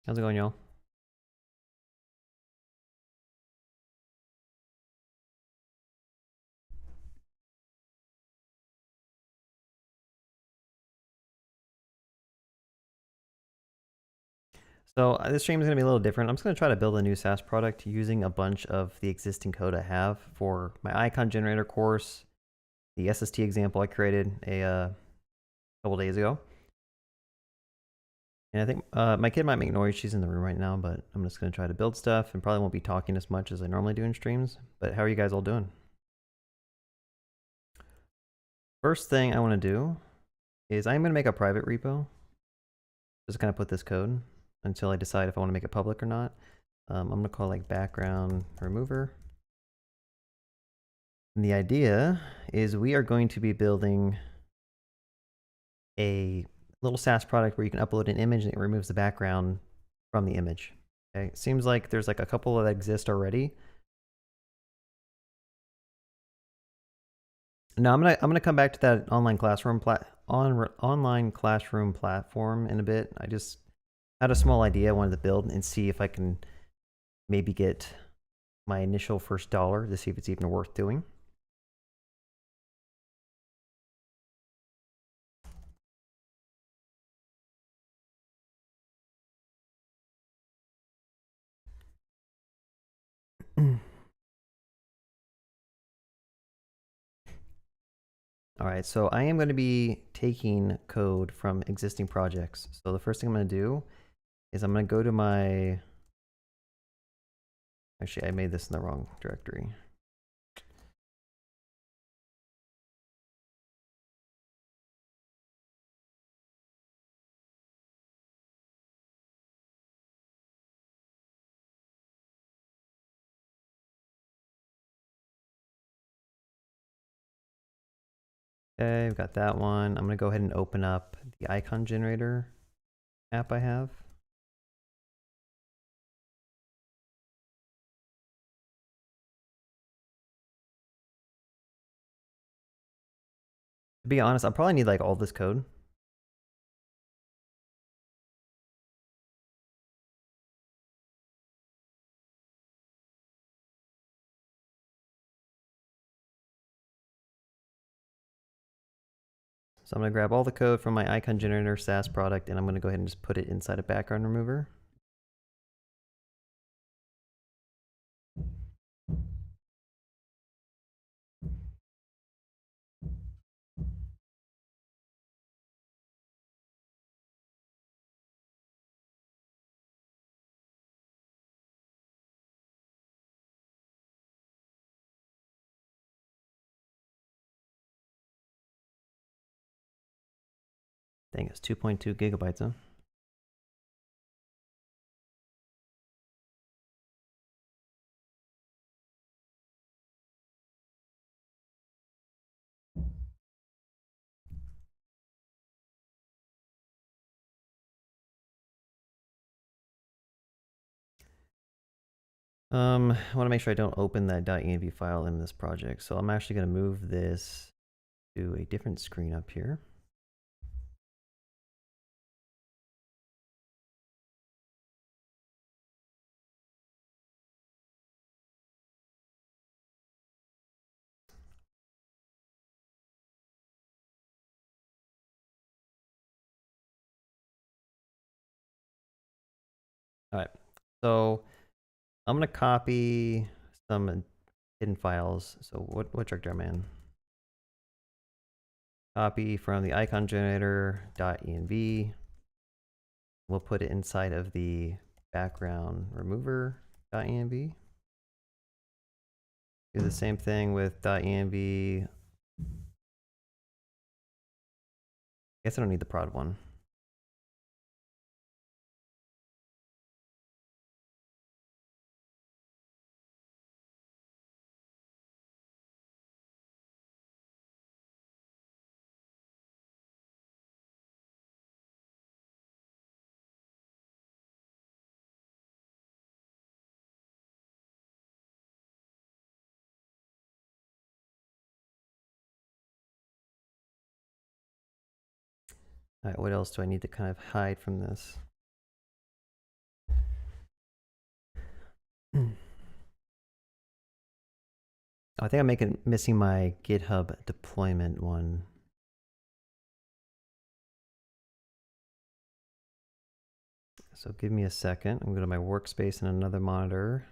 How's it going, y'all? So this stream is going to be a little different. I'm just going to try to build a new SaaS product using a bunch of the existing code I have for my icon generator course, the SST example I created a couple days ago. And I think my kid might make noise. She's in the room right now, but I'm just going to try to build stuff and probably won't be talking as much as I normally do in streams. But how are you guys all doing? First thing I want to do is I'm going to make a private repo. Just kind of put this code until I decide if I want to make it public or not. I'm going to call like background remover. And the idea is we are going to be building a little SaaS product where you can upload an image and it removes the background from the image. Okay, it seems like there's like a couple that exist already. Now I'm gonna come back to that online classroom platform in a bit. I just had a small idea I wanted to build and see if I can maybe get my initial first dollar to see if it's even worth doing. All right, so I am going to be taking code from existing projects. So the first thing I'm going to do is I'm going to go to my, actually I made this in the wrong directory. Okay, I've got that one. I'm going to go ahead and open up the icon generator app I have. To be honest, I'll probably need like all this code. So I'm going to grab all the code from my icon generator SaaS product and I'm going to go ahead and just put it inside a background remover. Dang, it's 2.2 gigabytes, huh? I want to make sure I don't open that .env file in this project. So I'm actually going to move this to a different screen up here. All right, so I'm going to copy some hidden files. So what directory am I in? Copy from the icon generator.env. We'll put it inside of the background remover.env. Do the same thing with .env. I guess I don't need the prod one. All right, what else do I need to kind of hide from this? I think I'm missing my GitHub deployment one. So give me a second. I'm going to go to my workspace and another monitor.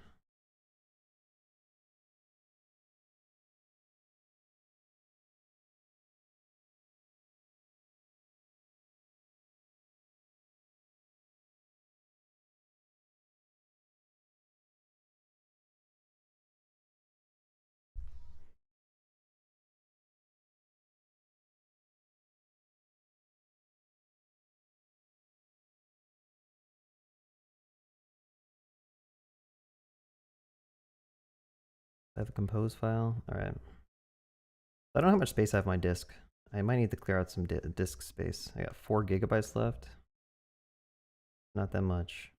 I have a compose file. All right. I don't know how much space I have on my disk. I might need to clear out some disk space. I got 4 gigabytes left. Not that much.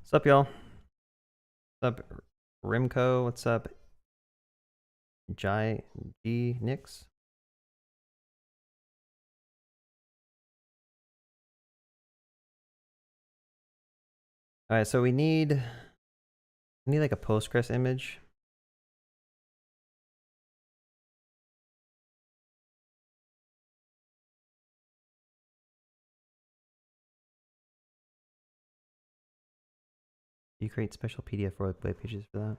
What's up, y'all? What's up, Rimco? What's up, G Nix? All right, so we need like a Postgres image. Do you create special PDF web pages for that?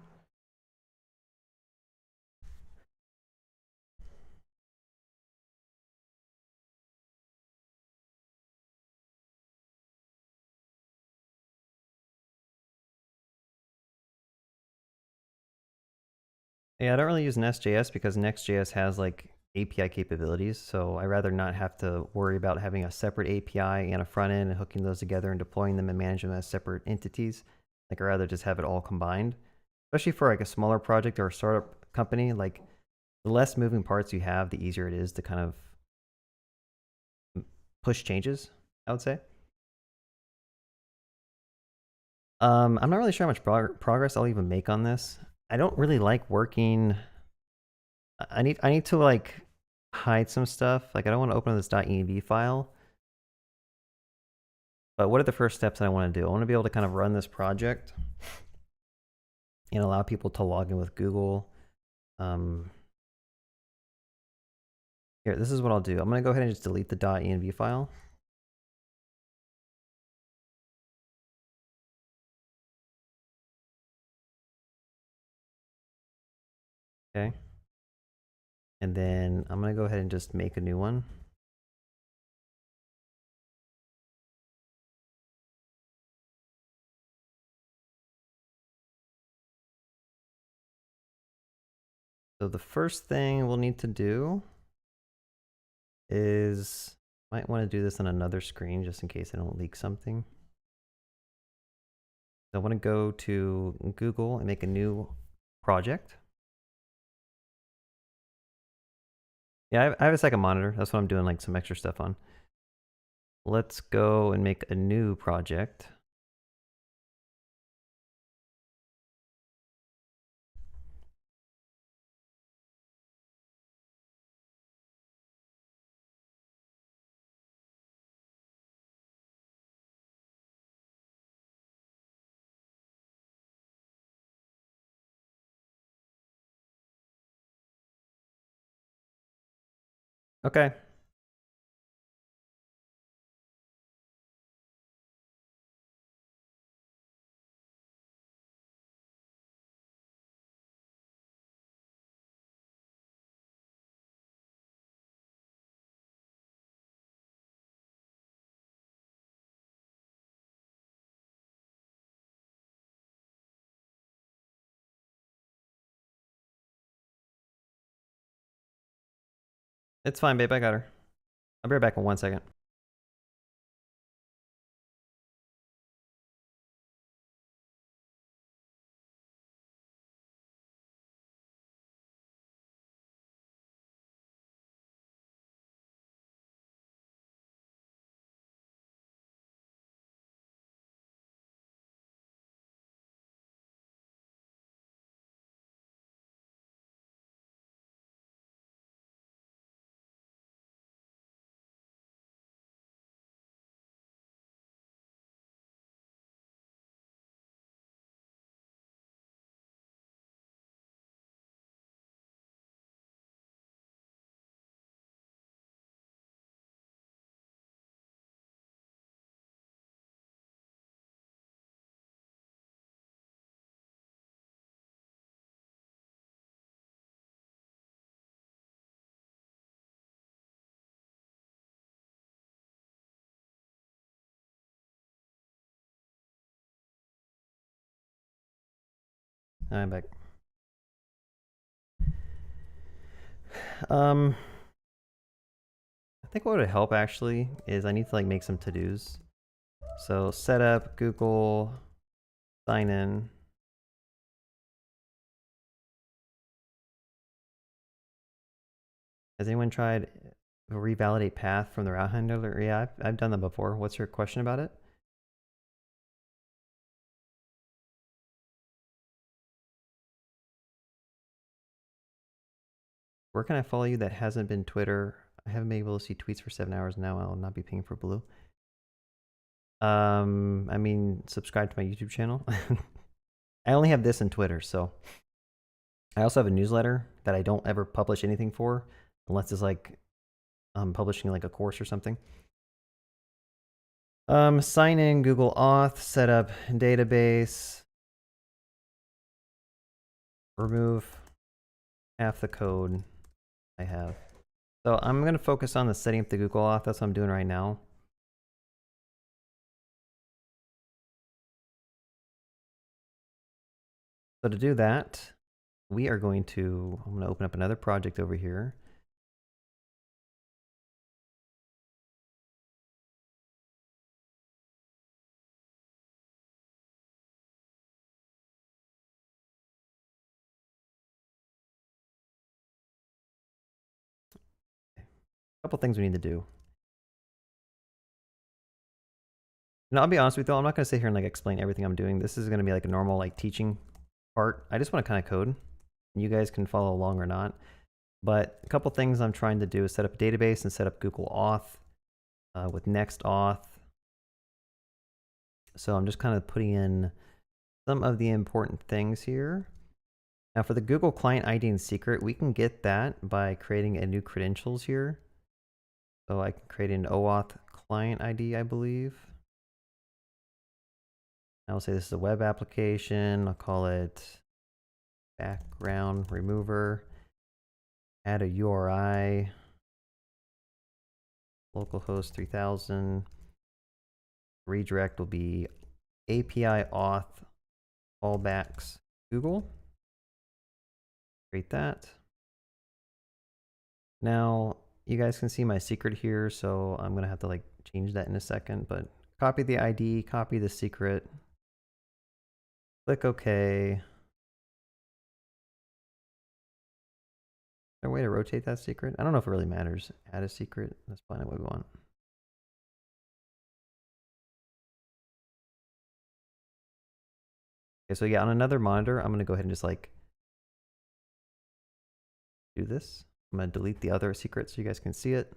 Yeah, I don't really use Nest.js because Next.js has like API capabilities, so I rather not have to worry about having a separate API and a front end and hooking those together and deploying them and managing them as separate entities. Like, I'd rather just have it all combined, especially for like a smaller project or a startup company. Like, the less moving parts you have, the easier it is to kind of push changes, I would say. I'm not really sure how much progress I'll even make on this. I don't really like working. I need to like hide some stuff. Like, I don't want to open this .env file. But what are the first steps that I want to do? I want to be able to kind of run this project and allow people to log in with Google. Here, this is what I'll do. I'm going to go ahead and just delete the .env file. Okay. And then I'm going to go ahead and just make a new one. So the first thing we'll need to do is, might want to do this on another screen just in case I don't leak something. So I want to go to Google and make a new project. Yeah, I have a second monitor. That's what I'm doing like some extra stuff on. Let's go and make a new project. Okay. It's fine, babe. I got her. I'll be right back in 1 second. I'm back. I think what would help actually is I need to like make some to-dos. So setup, Google, sign in. Has anyone tried revalidate path from the route handler? Yeah, I've done that before. What's your question about it? Where can I follow you that hasn't been Twitter? I haven't been able to see tweets for 7 hours now. I'll not be paying for blue. I mean, subscribe to my YouTube channel. I only have this and Twitter, so I also have a newsletter that I don't ever publish anything for, unless it's like I'm publishing like a course or something. Sign in, Google Auth, set up database, remove half the code I have. So I'm going to focus on the setting up the Google Auth. That's what I'm doing right now. So to do that, I'm going to open up another project over here. A couple things we need to do. And I'll be honest with you, I'm not going to sit here and like explain everything I'm doing. This is going to be like a normal like teaching part. I just want to kind of code. You guys can follow along or not. But a couple things I'm trying to do is set up a database and set up Google Auth with Next Auth. So I'm just kind of putting in some of the important things here. Now for the Google Client ID and secret, we can get that by creating a new credentials here. So I can create an OAuth client ID, I believe. I'll say this is a web application. I'll call it background remover. Add a URI. Localhost 3000. Redirect will be API auth callbacks Google. Create that. Now you guys can see my secret here, so I'm gonna have to like change that in a second, but copy the ID, copy the secret, click OK. Is there a way to rotate that secret? I don't know if it really matters. Add a secret, that's fine what we want. Okay, so yeah, on another monitor, I'm gonna go ahead and just like do this. I'm gonna delete the other secret so you guys can see it.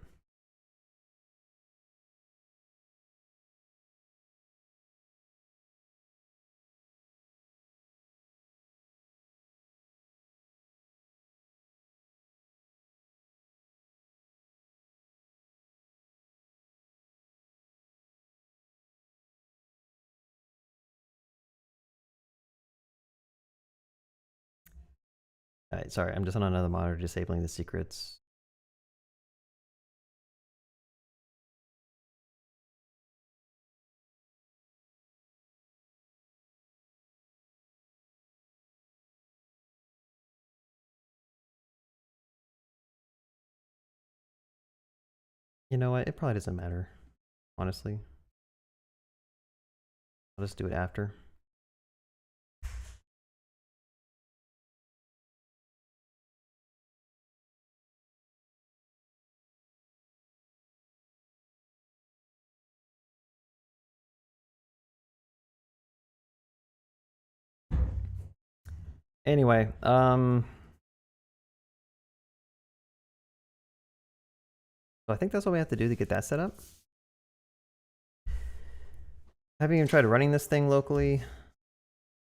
All right, sorry, I'm just on another monitor disabling the secrets. You know what? It probably doesn't matter, honestly. I'll just do it after. Anyway, so I think that's what we have to do to get that set up. I haven't even tried running this thing locally.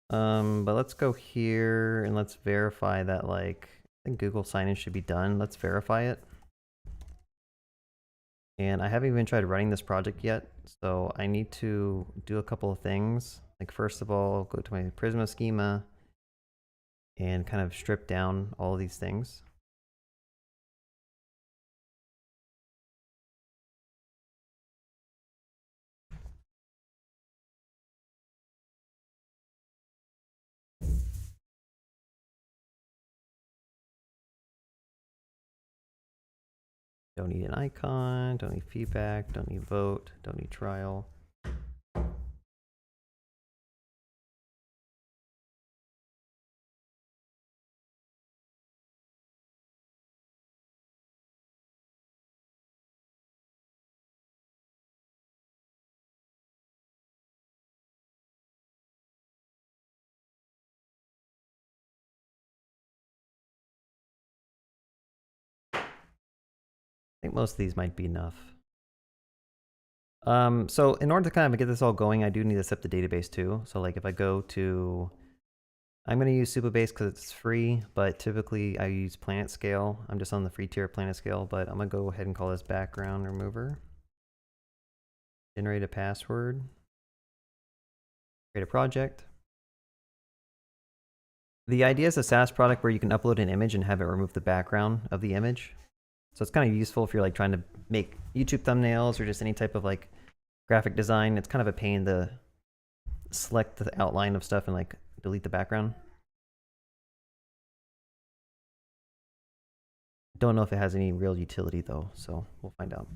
But let's go here and let's verify that like, I think Google sign-in should be done. Let's verify it. And I haven't even tried running this project yet, so I need to do a couple of things. Like first of all, go to my Prisma schema and kind of strip down all of these things. Don't need an icon, don't need feedback, don't need vote, don't need trial. I think most of these might be enough. So in order to kind of get this all going, I do need to set the database too. So like if I go to, I'm going to use Supabase because it's free, but typically I use Planet Scale. I'm just on the free tier of Planet Scale, but I'm going to go ahead and call this background remover. Generate a password. Create a project. The idea is a SaaS product where you can upload an image and have it remove the background of the image. So it's kind of useful if you're like trying to make YouTube thumbnails or just any type of like graphic design. It's kind of a pain to select the outline of stuff and like delete the background. Don't know if it has any real utility though, so we'll find out.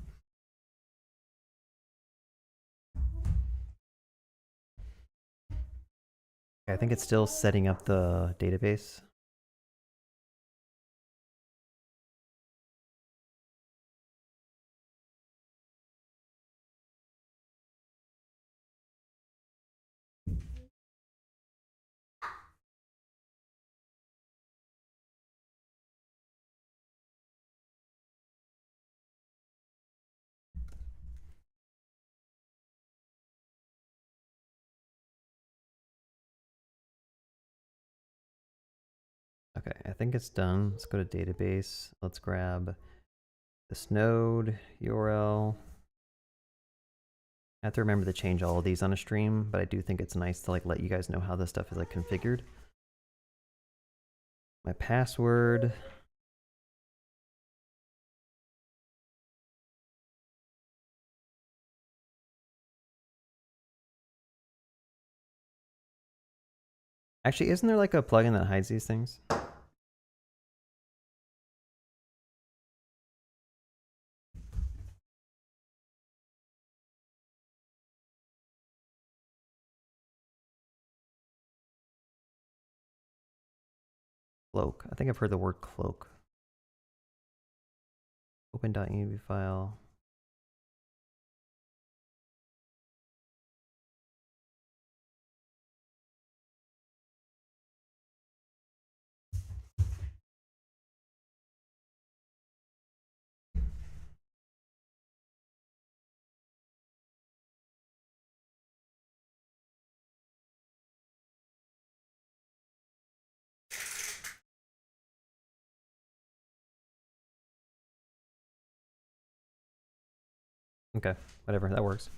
Okay, I think it's still setting up the database. Okay, I think it's done. Let's go to database. Let's grab this node URL. I have to remember to change all of these on a stream, but I do think it's nice to like let you guys know how this stuff is like configured. My password. Actually, isn't there like a plugin that hides these things? Cloak. I think I've heard the word cloak. Open.env file. Okay, whatever, that works.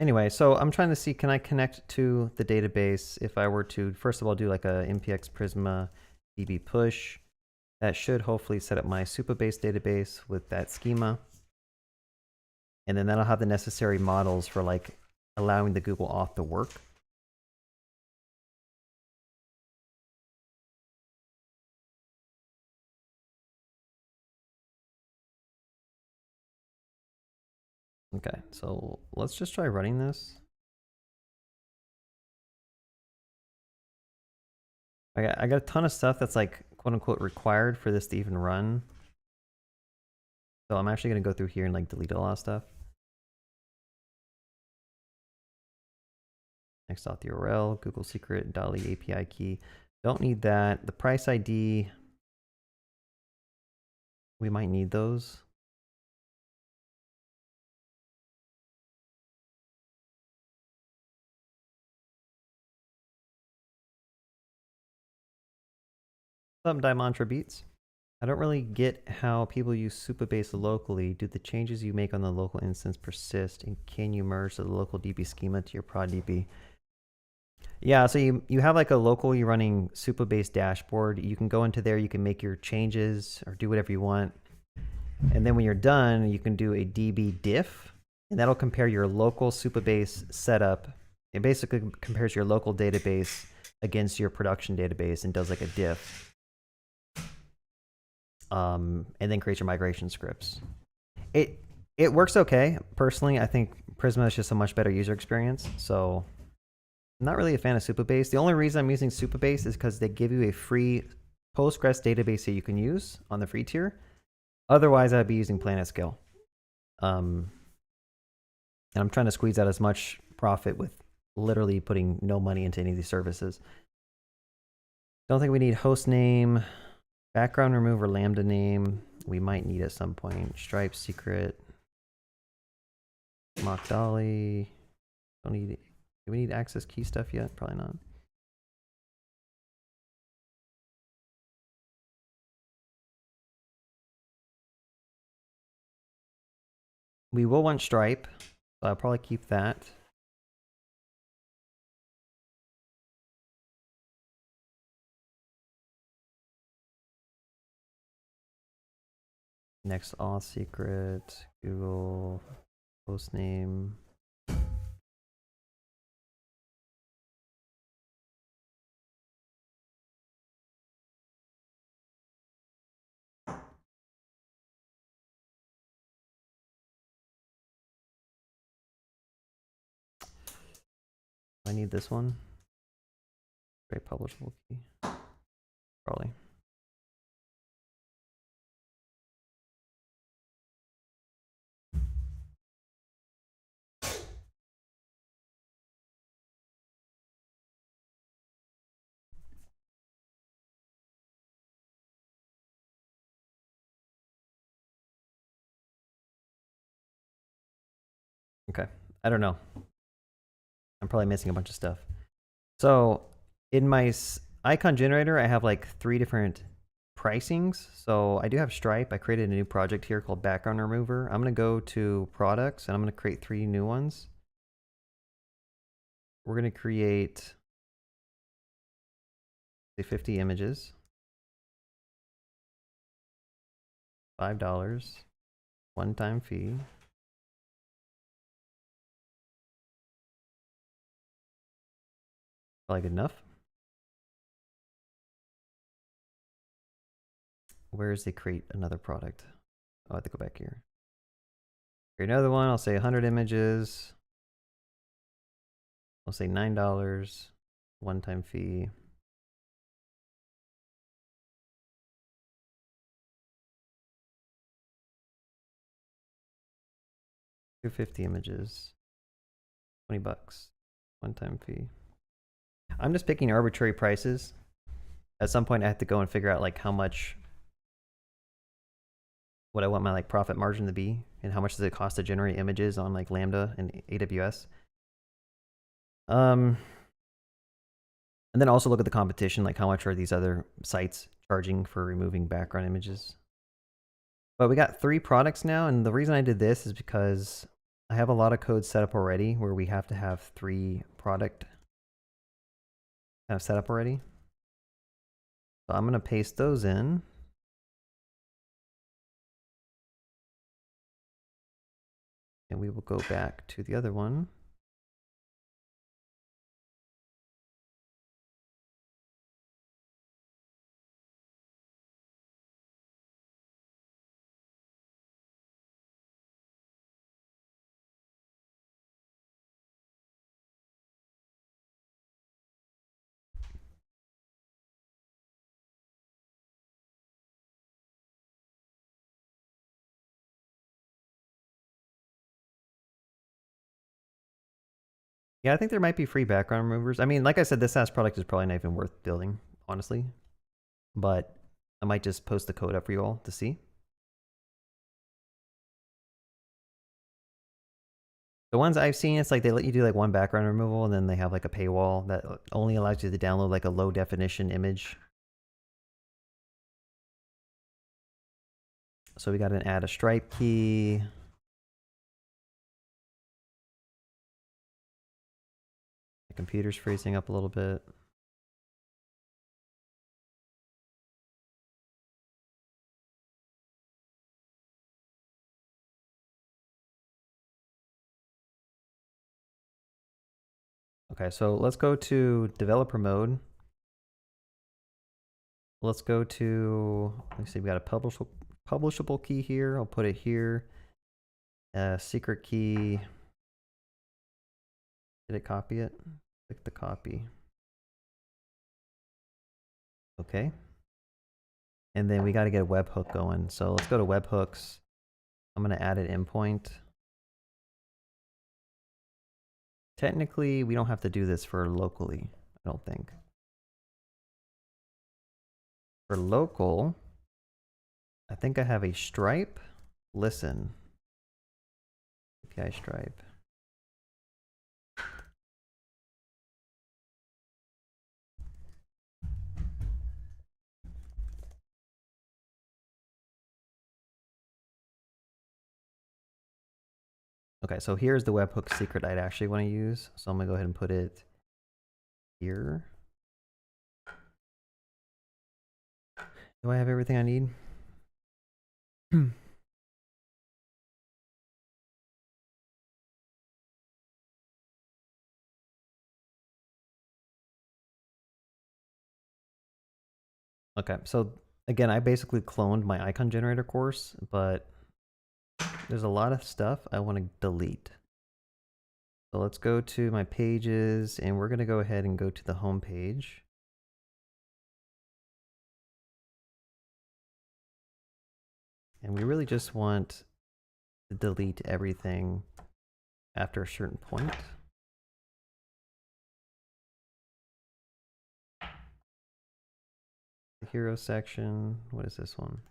Anyway, so I'm trying to see, can I connect to the database if I were to, first of all, do like a npx prisma db push. That should hopefully set up my Supabase database with that schema. And then that'll have the necessary models for like allowing the Google auth to work. Okay, so let's just try running this. I got a ton of stuff that's like quote unquote required for this to even run. So I'm actually gonna go through here and like delete a lot of stuff. Next auth URL, Google secret, DALI API key. Don't need that. The price ID, we might need those. What's up, Diamantra Beats? I don't really get how people use Supabase locally. Do the changes you make on the local instance persist? And can you merge the local DB schema to your prod DB? Yeah, so you have like a locally running Supabase dashboard. You can go into there, you can make your changes or do whatever you want. And then when you're done, you can do a DB diff, and that'll compare your local Supabase setup. It basically compares your local database against your production database and does like a diff, and then creates your migration scripts. It works okay. Personally, I think Prisma is just a much better user experience. So I'm not really a fan of Supabase. The only reason I'm using Supabase is because they give you a free Postgres database that you can use on the free tier. Otherwise, I'd be using PlanetScale. And I'm trying to squeeze out as much profit with literally putting no money into any of these services. Don't think we need host name, background remover, lambda name. We might need at some point. Stripe secret. Mock Dolly. Don't need. Do we need access key stuff yet? Probably not. We will want Stripe, so I'll probably keep that. Next auth secret, Google, host name. I need this one. Very publishable key. Probably. Okay. I don't know. I'm probably missing a bunch of stuff. So in my icon generator, I have like 3 different pricings. So I do have Stripe. I created a new project here called Background Remover. I'm going to go to products and I'm going to create 3 new ones. We're going to create, say, 50 images. $5, one-time fee. Probably good enough. Where is the create another product? Oh, I have to go back here. Create another one. I'll say 100 images. I'll say $9, one-time fee. $250 images. $20, one-time fee. I'm just picking arbitrary prices. At some point, I have to go and figure out like how much, what I want my like profit margin to be, and how much does it cost to generate images on like Lambda and AWS. And then also look at the competition, like how much are these other sites charging for removing background images. But we got 3 products now, and the reason I did this is because I have a lot of code set up already where we have to have 3 product kind of set up already. So I'm going to paste those in. And we will go back to the other one. Yeah, I think there might be free background removers. I mean, like I said, this SaaS product is probably not even worth building, honestly. But I might just post the code up for you all to see. The ones I've seen, it's like they let you do like one background removal, and then they have like a paywall that only allows you to download like a low definition image. So we got to add a Stripe key. The computer's freezing up a little bit. Okay, so let's go to developer mode. let's go to, let me see, we got a publishable key here. I'll put it here. Secret key. Did it copy it? Click the copy. Okay. And then we got to get a webhook going. So let's go to webhooks. I'm going to add an endpoint. Technically, we don't have to do this for locally, I don't think. For local, I think I have a Stripe. Listen. API Stripe. Okay, so here's the webhook secret I'd actually want to use. So I'm going to go ahead and put it here. Do I have everything I need? Okay, so again, I basically cloned my icon generator course, but there's a lot of stuff I want to delete. So let's go to my pages, and we're going to go ahead and go to the home page. And we really just want to delete everything after a certain point. The hero section, what is this one?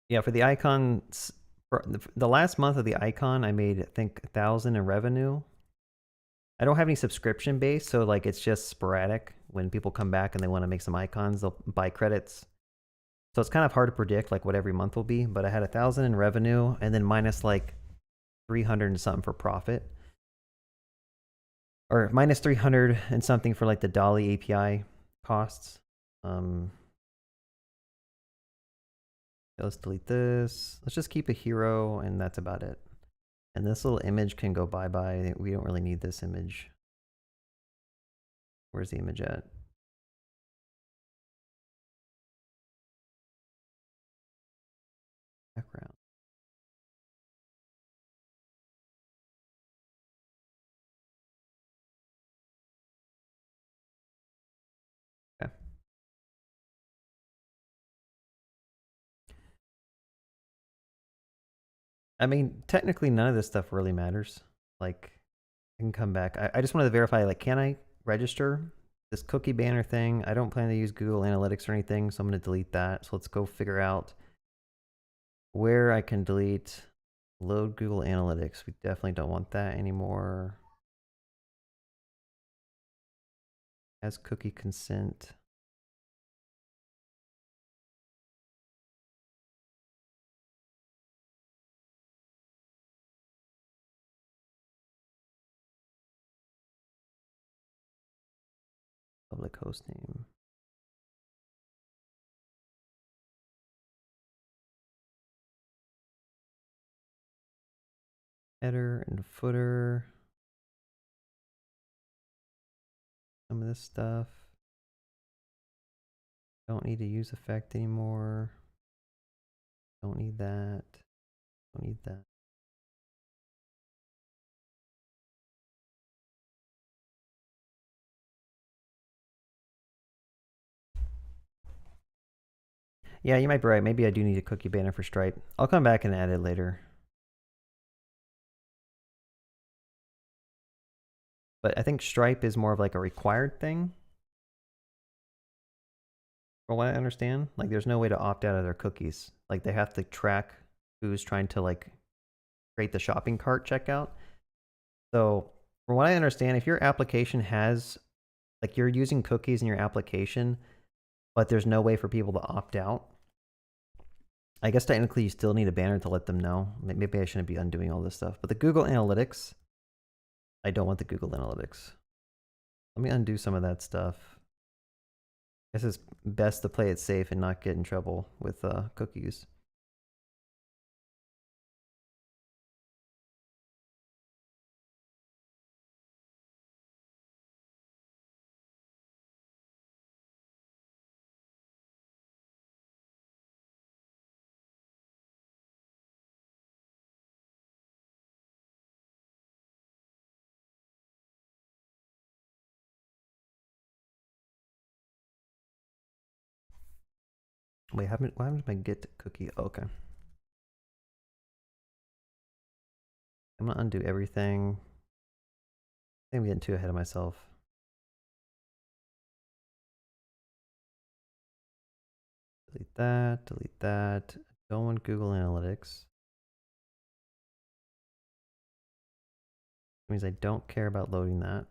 Yeah, for the icons, for the last month of the icon, I made, I think, 1,000 in revenue. I don't have any subscription base, so like it's just sporadic. When people come back and they want to make some icons, they'll buy credits. So it's kind of hard to predict like what every month will be, but I had 1,000 in revenue and then minus like 300 and something for profit. Or minus 300 and something for like the Dolly API costs. Let's delete this. Let's just keep a hero, and that's about it. And this little image can go bye-bye. We don't really need this image. Where's the image at? Background. Okay. I mean, technically none of this stuff really matters. Like, I can come back. I just wanted to verify, like, can I register this cookie banner thing? I don't plan to use Google Analytics or anything, so I'm going to delete that. So let's go figure out where I can delete. Load Google Analytics. We definitely don't want that anymore. As cookie consent. Public host name. Header and footer. Some of this stuff. Don't need to use effect anymore. Don't need that. Don't need that. Yeah, you might be right. Maybe I do need a cookie banner for Stripe. I'll come back and add it later. But I think Stripe is more of like a required thing. From what I understand, like there's no way to opt out of their cookies. Like they have to track who's trying to like create the shopping cart checkout. So from what I understand, if your application has, like you're using cookies in your application, but there's no way for people to opt out, I guess technically you still need a banner to let them know. Maybe I shouldn't be undoing all this stuff. But the Google Analytics, I don't want the Google Analytics. Let me undo some of that stuff. I guess it's best to play it safe and not get in trouble with cookies. Wait, what happened to my get cookie? Oh, okay. I'm gonna undo everything. I think I'm getting too ahead of myself. Delete that, delete that. Don't want Google Analytics. It means I don't care about loading that.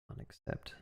Unaccept.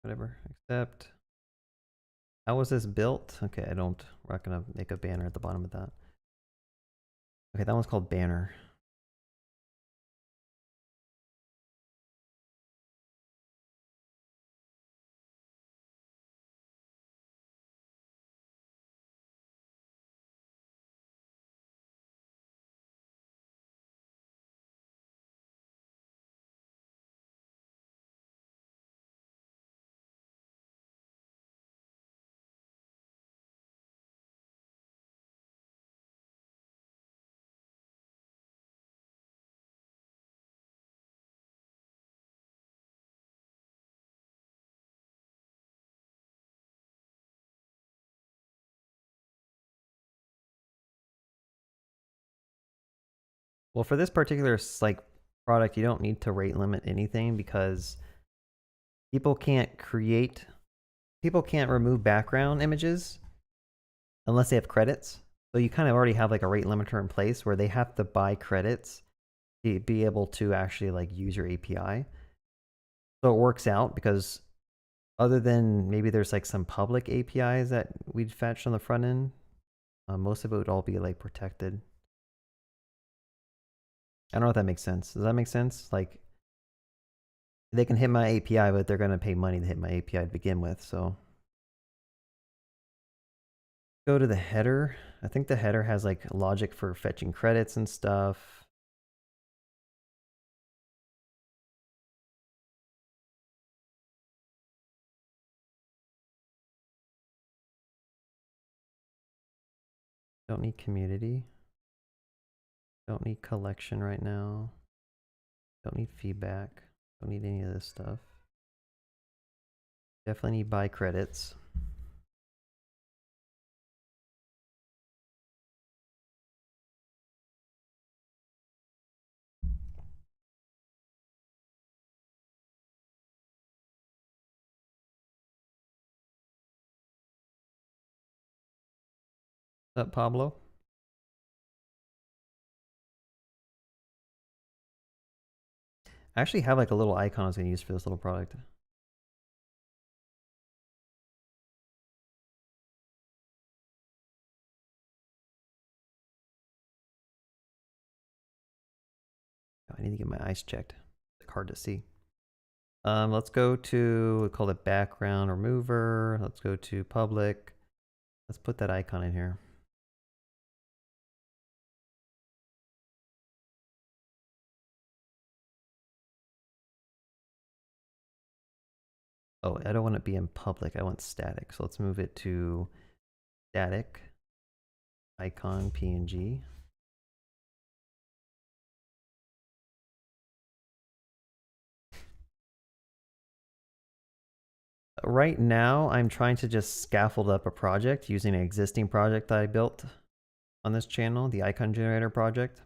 Whatever. Accept. How was this built? Okay, we're not gonna make a banner at the bottom of that. Okay, that one's called banner. Well, for this particular like product, you don't need to rate limit anything because people can't remove background images unless they have credits. So you kind of already have like a rate limiter in place where they have to buy credits to be able to actually like use your API. So it works out because other than maybe there's like some public APIs that we'd fetch on the front end, most of it would all be like protected. I don't know if that makes sense. Does that make sense? Like they can hit my API, but they're going to pay money to hit my API to begin with. So go to the header. I think the header has like logic for fetching credits and stuff. Don't need community. Don't need collection right now. Don't need feedback. Don't need any of this stuff. Definitely need buy credits. What's up, Pablo? I actually have like a little icon I was going to use for this little product. I need to get my eyes checked. It's hard to see. Let's go to, we call it background remover. Let's go to public. Let's put that icon in here. Oh, I don't want it to be in public. I want static. So let's move it to static icon PNG. Right now, I'm trying to just scaffold up a project using an existing project that I built on this channel, the icon generator project.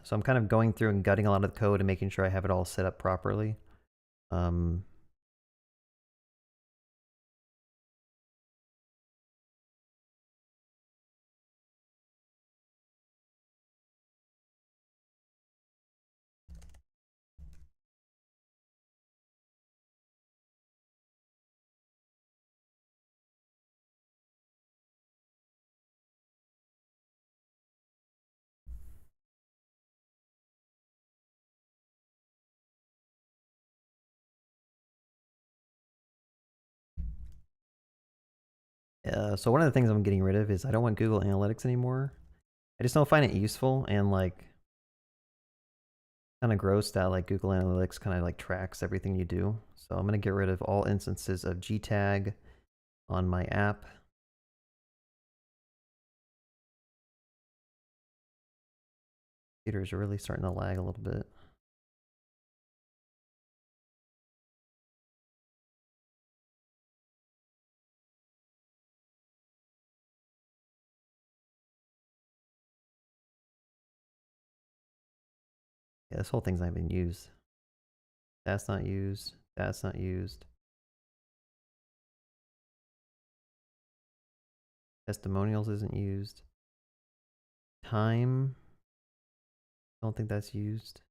So I'm kind of going through and gutting a lot of the code and making sure I have it all set up properly. So one of the things I'm getting rid of is I don't want Google Analytics anymore. I just don't find it useful, and like kind of gross that like Google Analytics kind of like tracks everything you do. So I'm going to get rid of all instances of gtag on my app. Computers are really starting to lag a little bit. Yeah, this whole thing's not even used. That's not used. That's not used. Testimonials isn't used. Time. Don't think that's used.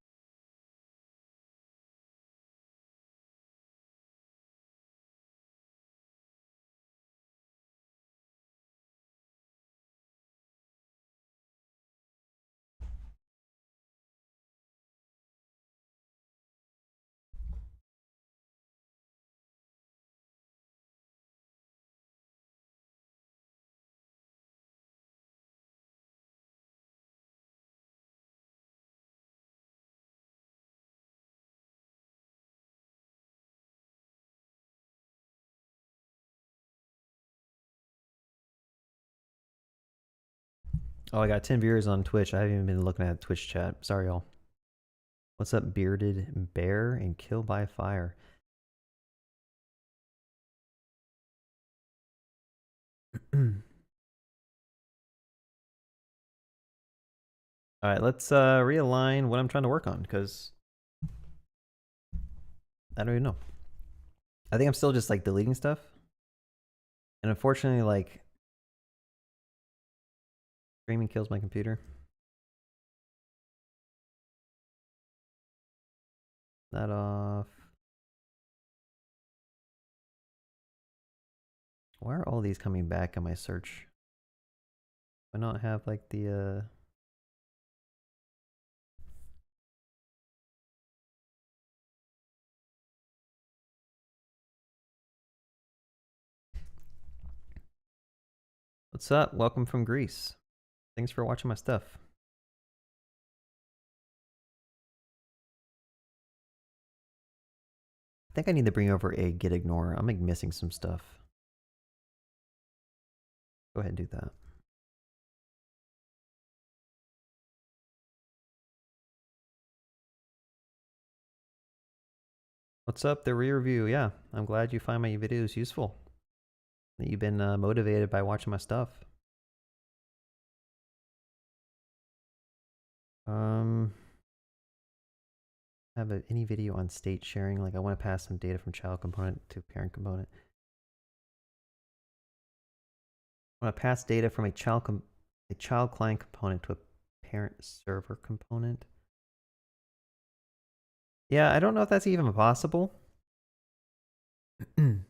Oh, I got 10 viewers on Twitch. I haven't even been looking at Twitch chat. Sorry, y'all. What's up, Bearded Bear and Kill by Fire? All right, let's realign what I'm trying to work on, because I don't even know. I think I'm still just like deleting stuff. And unfortunately, like streaming kills my computer. That off. Why are all these coming back in my search? Do I not have like the What's up? Welcome from Greece. Thanks for watching my stuff. I think I need to bring over a git ignore. I'm like missing some stuff. Go ahead and do that. What's up, the rear view? Yeah, I'm glad you find my videos useful. That you've been motivated by watching my stuff. Have any video on state sharing? Like I want to pass some data from child component to parent component. I want to pass data from a child client component to a parent server component. Yeah, I don't know if that's even possible. Can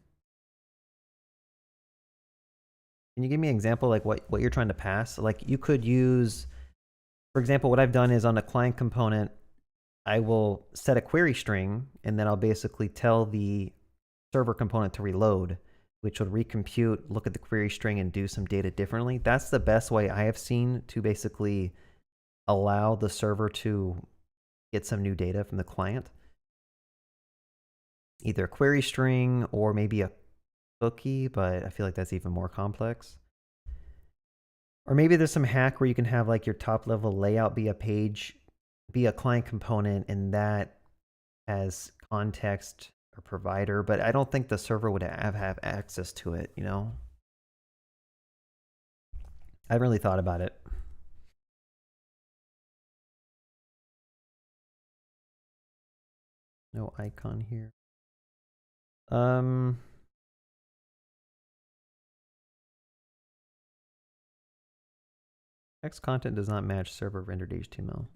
you give me an example, like what you're trying to pass? Like you could use, for example, what I've done is on the client component, I will set a query string, and then I'll basically tell the server component to reload, which would recompute, look at the query string, and do some data differently. That's the best way I have seen to basically allow the server to get some new data from the client. Either a query string or maybe a cookie, but I feel like that's even more complex. Or maybe there's some hack where you can have like your top level layout be a page, be a client component, and that has context or provider, but I don't think the server would have access to it, you know? I haven't really thought about it. No icon here. Text content does not match server rendered HTML.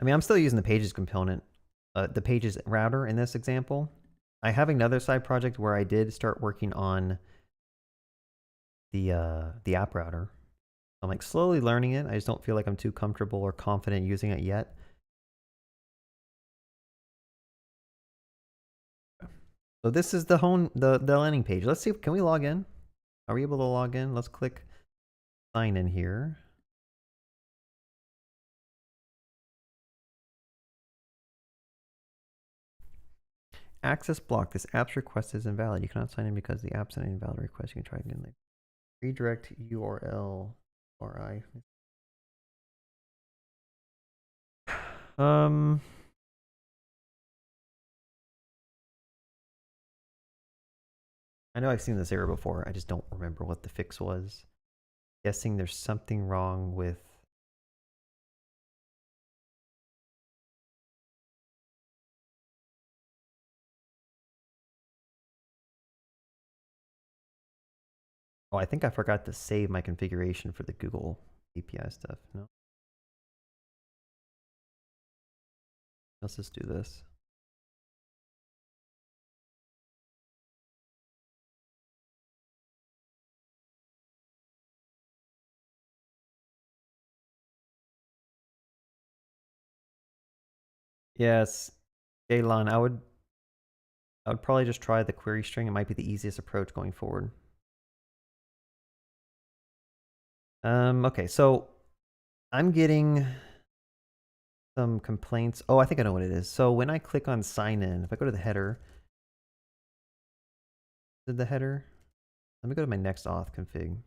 I mean, I'm still using the pages component, the pages router in this example. I have another side project where I did start working on the app router. I'm like slowly learning it. I just don't feel like I'm too comfortable or confident using it yet. So this is the landing page. Let's see, can we log in? Are we able to log in? Let's click sign in here. Access blocked. This app's request is invalid. You cannot sign in because the app's an invalid request. You can try again later. Redirect URL RI. I know I've seen this error before. I just don't remember what the fix was. Guessing there's something wrong with oh, I think I forgot to save my configuration for the Google API stuff. No. Let's just do this. Yes, Jaylon, I would probably just try the query string. It might be the easiest approach going forward. Okay, so I'm getting some complaints. Oh, I think I know what it is. So when I click on sign in, if I go to the header, did the header? Let me go to my next auth config.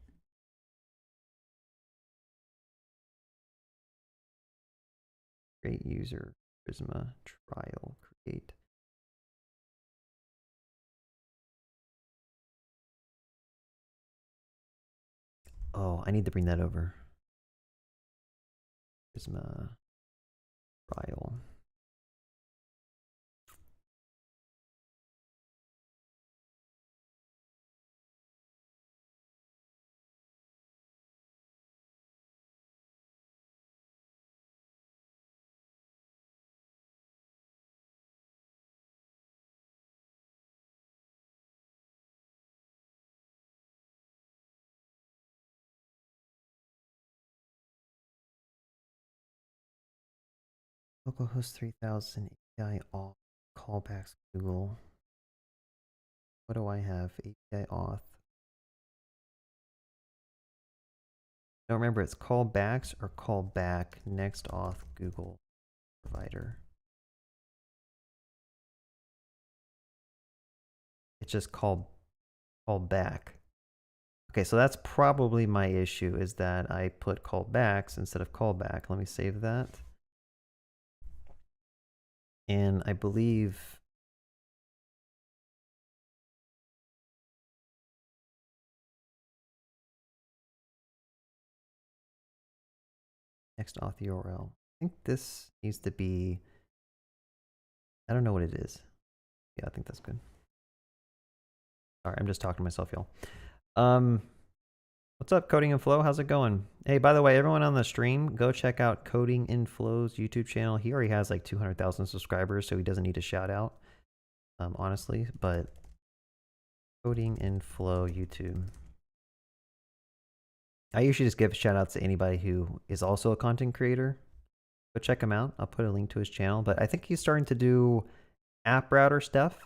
Create user, Prisma, trial, create. Oh, I need to bring that over. Prisma, trial. Localhost 3000 API auth callbacks Google. What do I have? API auth. I don't remember. It's callbacks or callback next auth Google provider. It's just callback. Okay, so that's probably my issue, is that I put callbacks instead of callback. Let me save that. And I believe next auth URL. I think this needs to be, I don't know what it is. Yeah, I think that's good. Sorry, I'm just talking to myself, y'all. What's up, Coding in Flow? How's it going? Hey, by the way, everyone on the stream, go check out Coding in Flow's YouTube channel. He already has like 200,000 subscribers, so he doesn't need a shout out, honestly. But Coding in Flow YouTube. I usually just give shout outs to anybody who is also a content creator. Go check him out. I'll put a link to his channel. But I think he's starting to do app router stuff.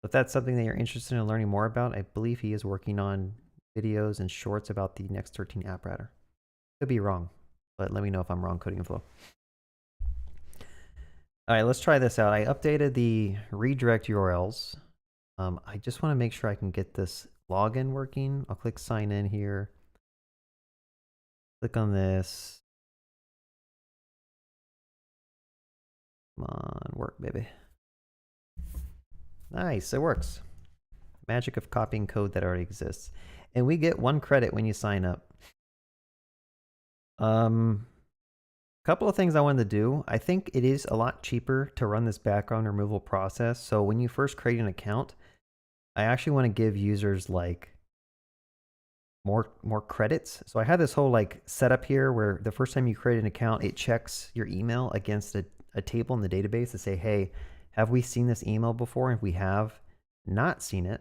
If that's something that you're interested in learning more about, I believe he is working on videos and shorts about the Next 13 app router. Could be wrong, but let me know if I'm wrong, Coding and Flow. All right, let's try this out. I updated the redirect URLs. I just want to make sure I can get this login working. I'll click sign in here. Click on this. Come on, work, baby. Nice, it works. Magic of copying code that already exists. And we get 1 credit when you sign up. Couple of things I wanted to do. I think it is a lot cheaper to run this background removal process. So when you first create an account, I actually want to give users like more credits. So I have this whole like setup here where the first time you create an account, it checks your email against a table in the database to say, hey, have we seen this email before? If we have not seen it,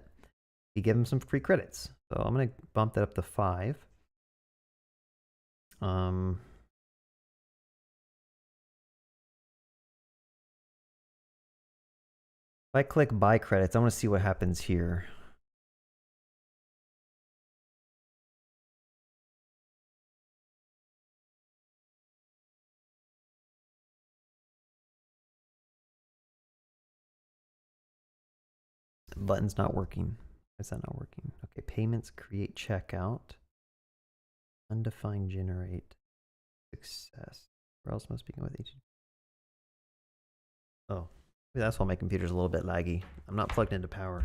you give them some free credits. So I'm going to bump that up to 5. If I click buy credits, I want to see what happens here. Button's not working. Is that not working? Okay, payments, create checkout. Undefined generate. Success. Where else must begin with HTTP? Oh, maybe that's why my computer's a little bit laggy. I'm not plugged into power.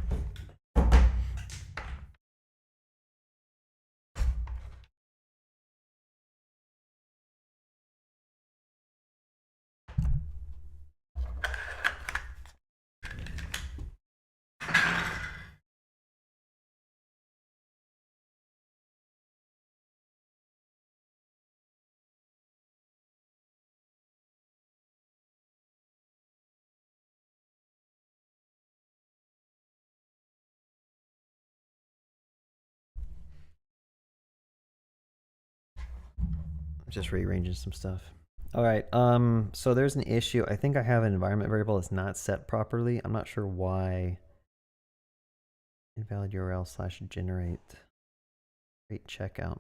Just rearranging some stuff. All right, so there's an issue. I think I have an environment variable that's not set properly. I'm not sure why. Invalid URL / generate. Create checkout.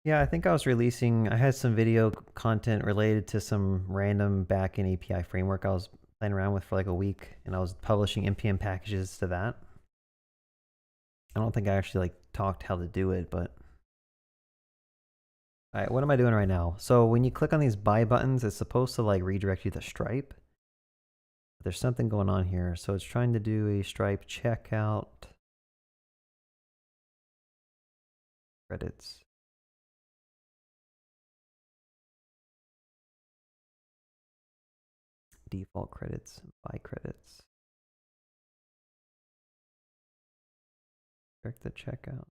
Yeah, I think I was releasing, I had some video content related to some random backend API framework I was playing around with for like a week, and I was publishing NPM packages to that. I don't think I actually like talked how to do it, but. All right, what am I doing right now? So when you click on these buy buttons, it's supposed to like redirect you to Stripe. But there's something going on here. So it's trying to do a Stripe checkout. Credits. Default credits, buy credits. Check the checkout.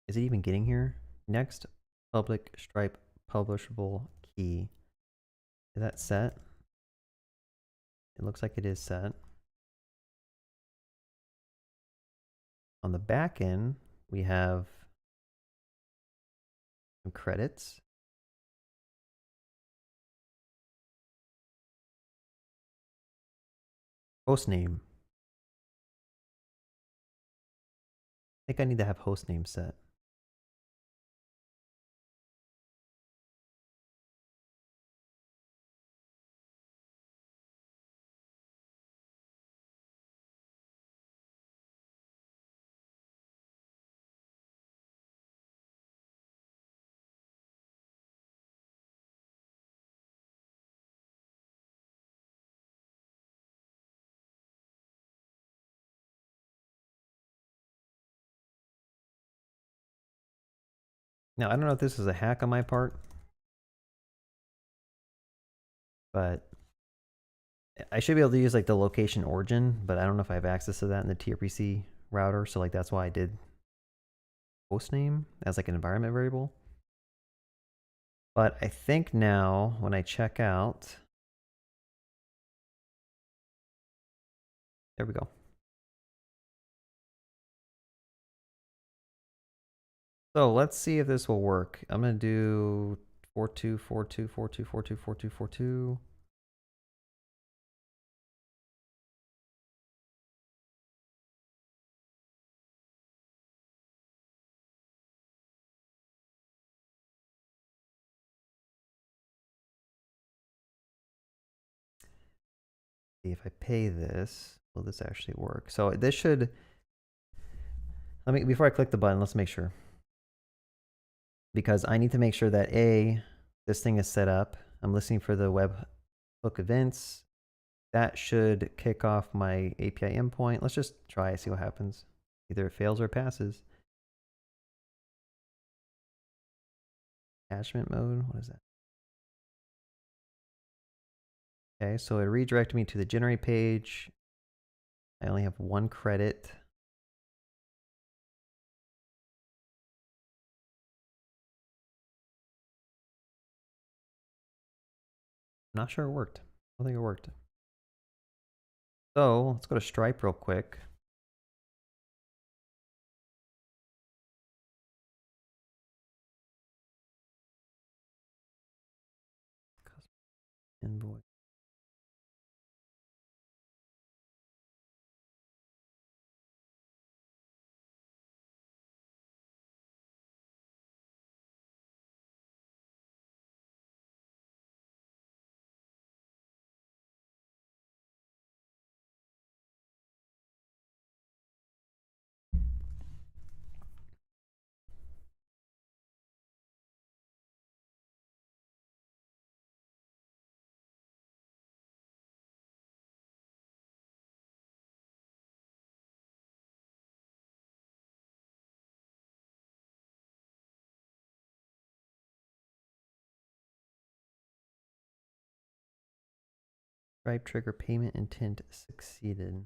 Is it even getting here? Next, public Stripe publishable key. Is that set? It looks like it is set. On the back end, we have some credits. Host name. I think I need to have host name set. Now, I don't know if this is a hack on my part, but I should be able to use like the location origin, but I don't know if I have access to that in the TRPC router. So like that's why I did host name as like an environment variable. But I think now when I check out, there we go. So let's see if this will work. I'm going to do 424242424242. See if I pay this, will this actually work? So this should, before I click the button, let's make sure. Because I need to make sure that this thing is set up. I'm listening for the webhook events. That should kick off my API endpoint. Let's just try see what happens. Either it fails or it passes. Attachment mode, what is that? Okay, so it redirected me to the generate page. I only have 1 credit. I'm not sure it worked. I don't think it worked. So let's go to Stripe real quick. Invoice. Stripe trigger payment intent succeeded.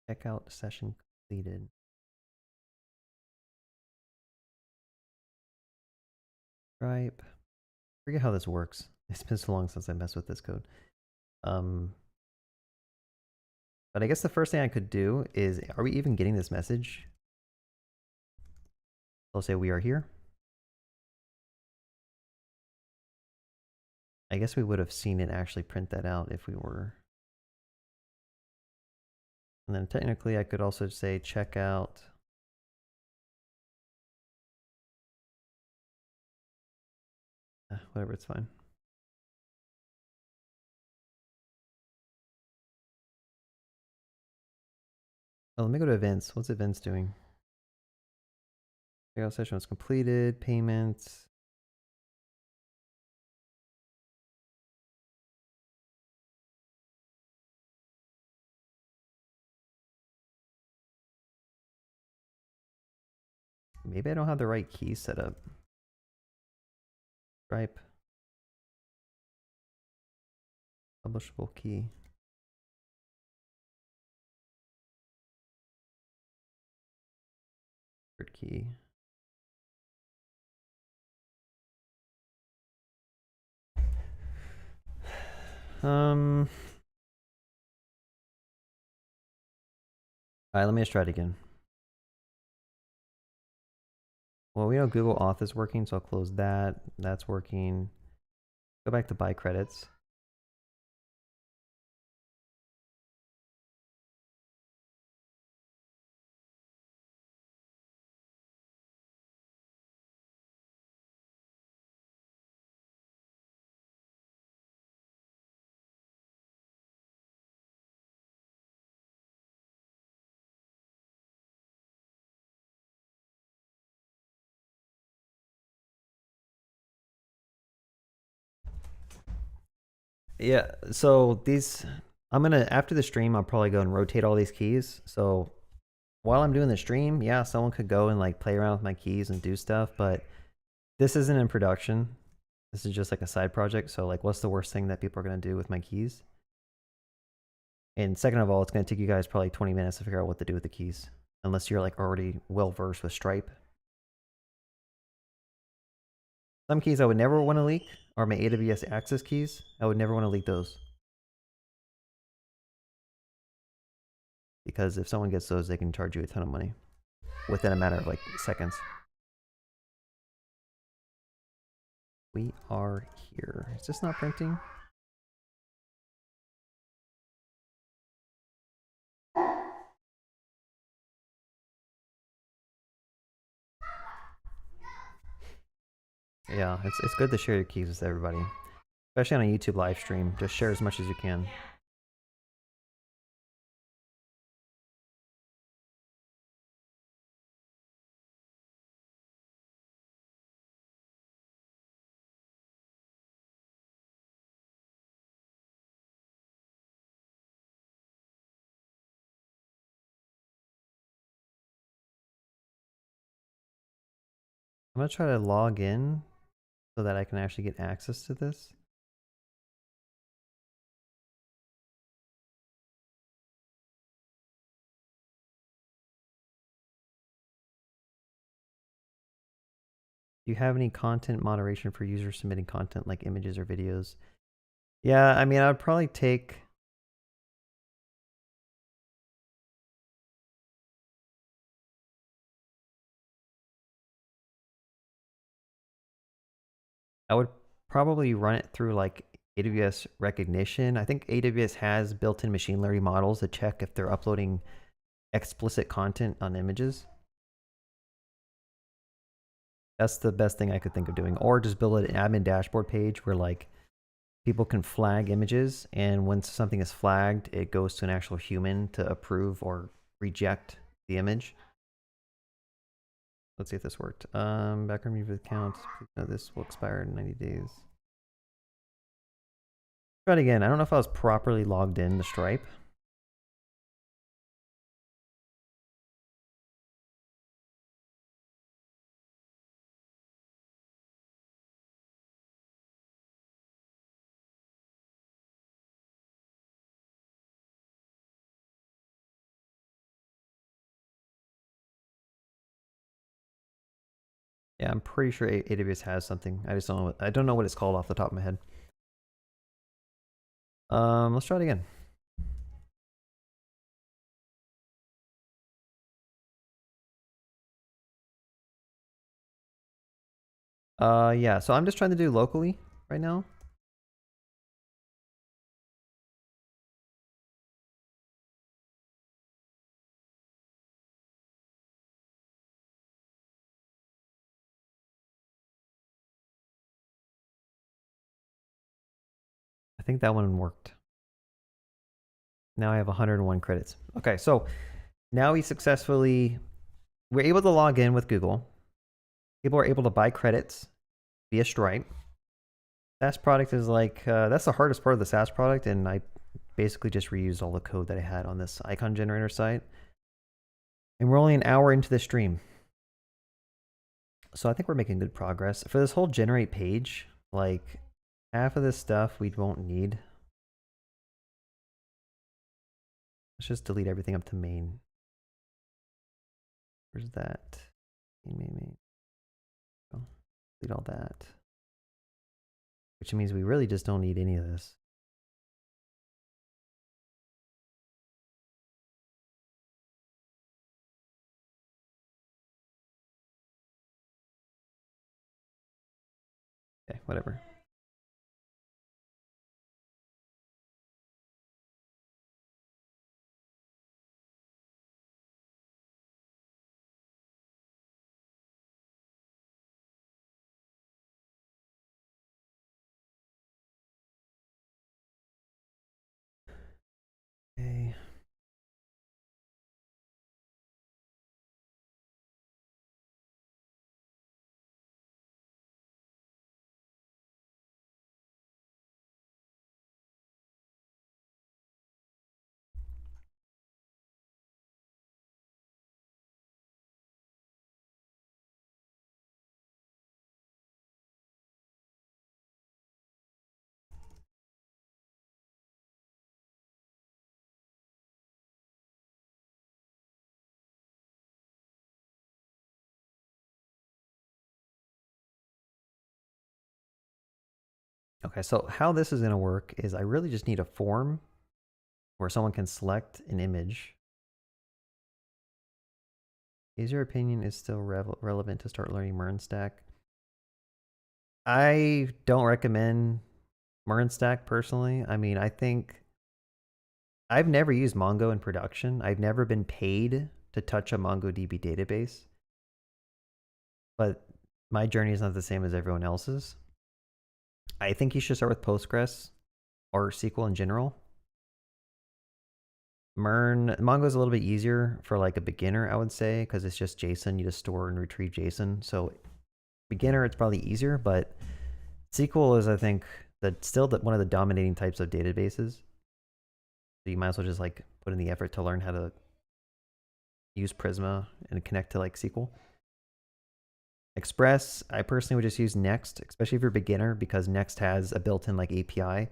Checkout session completed. Stripe. Forget how this works. It's been so long since I messed with this code. But I guess the first thing I could do is, are we even getting this message? I'll say we are here. I guess we would have seen it actually print that out if we were. And then technically I could also say check out. Whatever, it's fine. Oh, let me go to events. What's events doing? Checkout session was completed, payments. Maybe I don't have the right key set up. Stripe. Publishable key. Key. All right, let me just try it again. Well, we know Google Auth is working, so I'll close that. That's working. Go back to buy credits. Yeah, so these, I'm gonna, after the stream, I'll probably go and rotate all these keys. So while I'm doing the stream, yeah, someone could go and like play around with my keys and do stuff, but this isn't in production. This is just like a side project. So like, what's the worst thing that people are going to do with my keys? And second of all, it's going to take you guys probably 20 minutes to figure out what to do with the keys, unless you're like already well versed with Stripe. Some keys I would never want to leak are my AWS access keys. I would never want to leak those, because if someone gets those, they can charge you a ton of money within a matter of like seconds. We are here. Is this not printing? Yeah, it's good to share your keys with everybody, especially on a YouTube live stream. Just share as much as you can. I'm gonna try to log in so that I can actually get access to this. Do you have any content moderation for users submitting content like images or videos? Yeah, I mean, I'd probably take... I would probably run it through like AWS recognition. I think AWS has built-in machine learning models to check if they're uploading explicit content on images. That's the best thing I could think of doing. Or just build an admin dashboard page where like people can flag images, and when something is flagged, it goes to an actual human to approve or reject the image. Let's see if this worked. Background review account. Please note this will expire in 90 days. Try it again. I don't know if I was properly logged in to Stripe. Yeah, I'm pretty sure AWS has something. I just don't know what it's called off the top of my head. Let's try it again. Yeah, so I'm just trying to do locally right now. I think that one worked. Now I have 101 credits. Okay, so now we're able to log in with Google. People are able to buy credits via Stripe. SaaS product is like, that's the hardest part of the SaaS product, and I basically just reused all the code that I had on this icon generator site. And we're only an hour into the stream. So I think we're making good progress. For this whole generate page, like half of this stuff we won't need. Let's just delete everything up to main. Where's that? Main. Oh, delete all that. Which means we really just don't need any of this. Okay, whatever. Okay. Okay, so how this is going to work is I really just need a form where someone can select an image. Is your opinion is still relevant to start learning MERN stack? I don't recommend MERN stack personally. I mean, I think I've never used Mongo in production. I've never been paid to touch a MongoDB database, but my journey is not the same as everyone else's. I think you should start with Postgres or SQL in general. Mongo is a little bit easier for like a beginner, I would say, because it's just JSON. You just store and retrieve JSON. So beginner, it's probably easier, but SQL is, I think, still one of the dominating types of databases. So you might as well just like put in the effort to learn how to use Prisma and connect to like SQL. Express, I personally would just use Next, especially if you're a beginner, because Next has a built-in like API.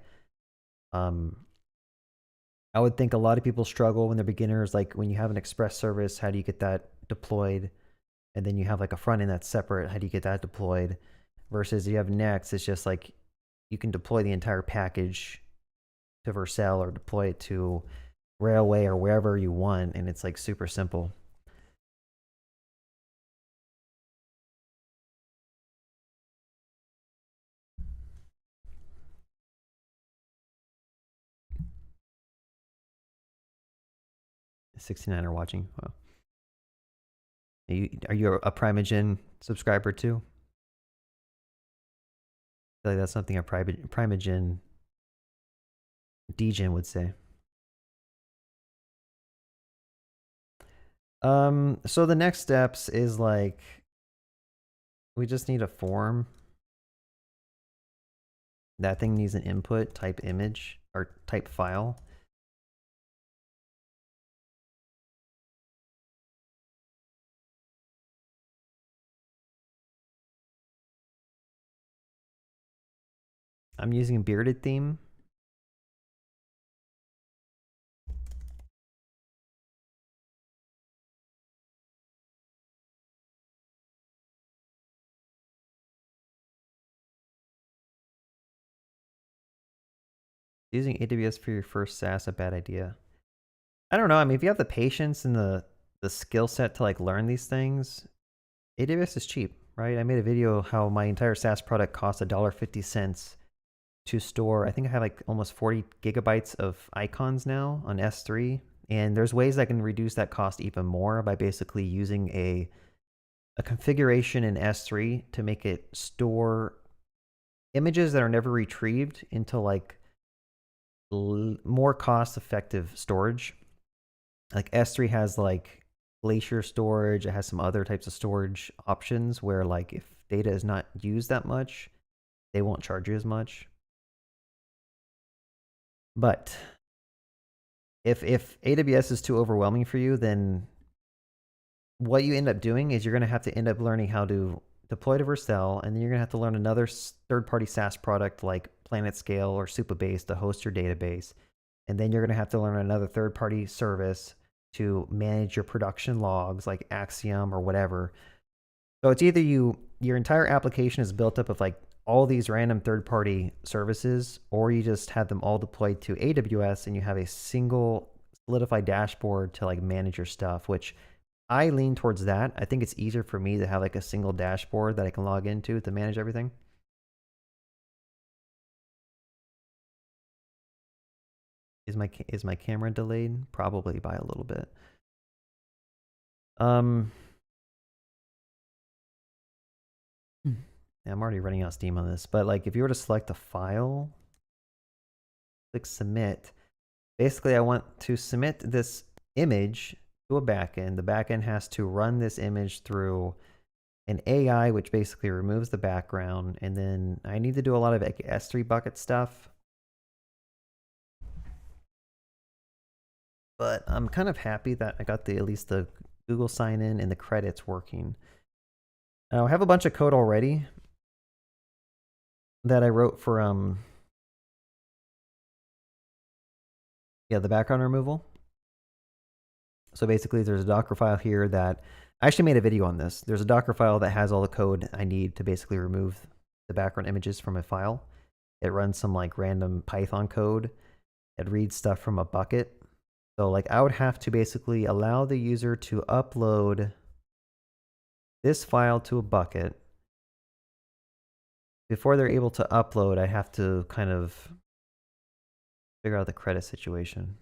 I would think a lot of people struggle when they're beginners, like when you have an Express service, how do you get that deployed? And then you have like a front end that's separate, how do you get that deployed? Versus you have Next, it's just like you can deploy the entire package to Vercel or deploy it to Railway or wherever you want, and it's like super simple. '69 are watching. Wow. Are you a Primeagen subscriber too? I feel like that's something a Primeagen degen would say. So the next steps is like, we just need a form. That thing needs an input, type image, or type file. I'm using a bearded theme. Using AWS for your first SaaS a bad idea? I don't know. I mean, if you have the patience and the skill set to like learn these things, AWS is cheap, right? I made a video how my entire SaaS product costs $1.50 to store. I think I have like almost 40 gigabytes of icons now on S3. And there's ways I can reduce that cost even more by basically using a configuration in S3 to make it store images that are never retrieved into like more cost-effective storage. Like S3 has like Glacier storage. It has some other types of storage options where like if data is not used that much, they won't charge you as much. But if AWS is too overwhelming for you, then what you end up doing is you're going to have to end up learning how to deploy to Vercel, and then you're going to have to learn another third-party SaaS product like PlanetScale or Supabase to host your database. And then you're going to have to learn another third-party service to manage your production logs like Axiom or whatever. So it's either your entire application is built up of like all these random third-party services, or you just have them all deployed to AWS and you have a single solidified dashboard to like manage your stuff, which I lean towards that. I think it's easier for me to have like a single dashboard that I can log into to manage everything. Is my camera delayed? Probably by a little bit. Yeah, I'm already running out of steam on this, but like if you were to select a file, click submit. Basically, I want to submit this image to a backend. The backend has to run this image through an AI, which basically removes the background, and then I need to do a lot of S3 bucket stuff. But I'm kind of happy that I got at least the Google sign-in and the credits working. Now I have a bunch of code already that I wrote for the background removal. So basically there's a Docker file here that I actually made a video on this. There's a Docker file that has all the code I need to basically remove the background images from a file. it runs some like random Python code. It reads stuff from a bucket. So like I would have to basically allow the user to upload this file to a bucket. Before they're able to upload, I have to kind of figure out the credit situation.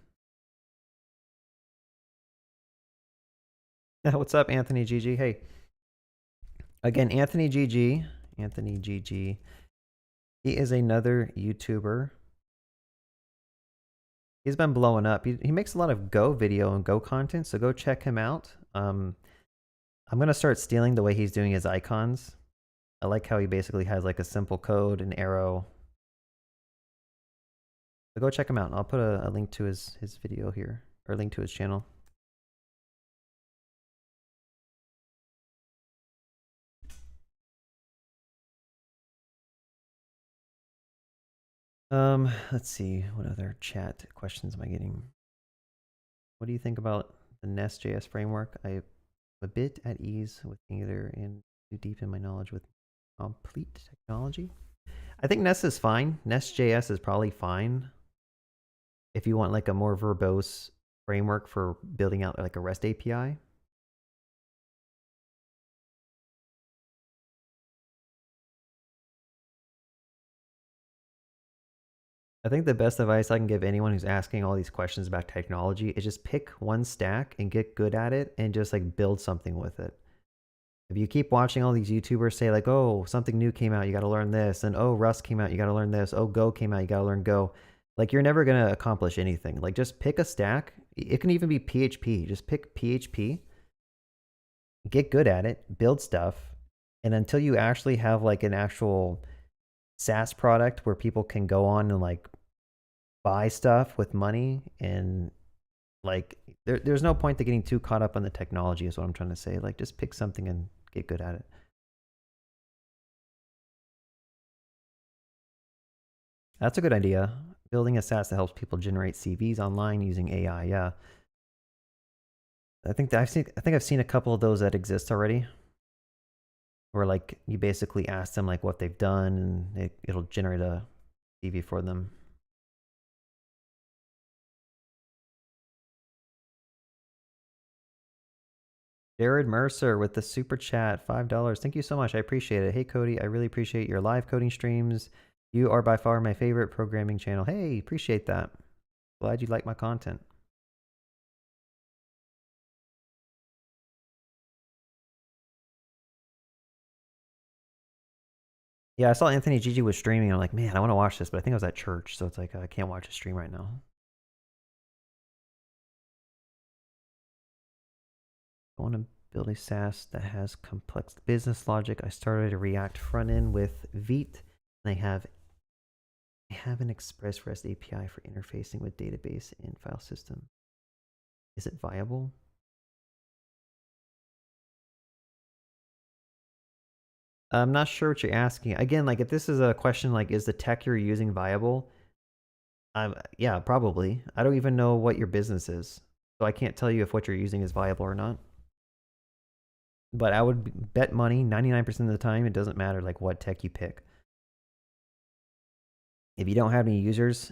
What's up, Anthony GG? Hey. Again, Anthony GG. He is another YouTuber. He's been blowing up. He makes a lot of Go video and Go content, so go check him out. I'm going to start stealing the way he's doing his icons. I like how he basically has like a simple code, an arrow. So go check him out. I'll put a link to his video here, or a link to his channel. Let's see, what other chat questions am I getting? What do you think about the Nest.js framework? I'm a bit at ease with Angular and too deep in my knowledge with complete technology. I think Nest is fine. Nest.js is probably fine if you want like a more verbose framework for building out like a REST API. I think the best advice I can give anyone who's asking all these questions about technology is just pick one stack and get good at it and just like build something with it. If you keep watching all these YouTubers say like, oh, something new came out, you got to learn this, and oh, Rust came out, you got to learn this, oh, Go came out, you got to learn Go, like you're never going to accomplish anything. Like just pick a stack. It can even be PHP. Just pick PHP, get good at it, build stuff, and until you actually have like an actual SaaS product where people can go on and like buy stuff with money, and like there's no point to getting too caught up on the technology is what I'm trying to say. Like just pick something and get good at it. That's a good idea. Building a SaaS that helps people generate CVs online using AI. Yeah. I think I've seen a couple of those that exist already. Where like you basically ask them like what they've done and it'll generate a CV for them. Jared Mercer with the super chat, $5. Thank you so much. I appreciate it. Hey Cody, I really appreciate your live coding streams. You are by far my favorite programming channel. Hey, appreciate that. Glad you like my content. Yeah, I saw Anthony Gigi was streaming. I'm like, man, I want to watch this, but I think I was at church, so it's like I can't watch a stream right now. I want to build a SaaS that has complex business logic. I started a React front end with Vite, and I have an Express REST API for interfacing with database and file system. Is it viable? I'm not sure what you're asking. Again, like if this is a question like, is the tech you're using viable? Yeah, probably. I don't even know what your business is, so I can't tell you if what you're using is viable or not. But I would bet money 99% of the time it doesn't matter like what tech you pick. If you don't have any users,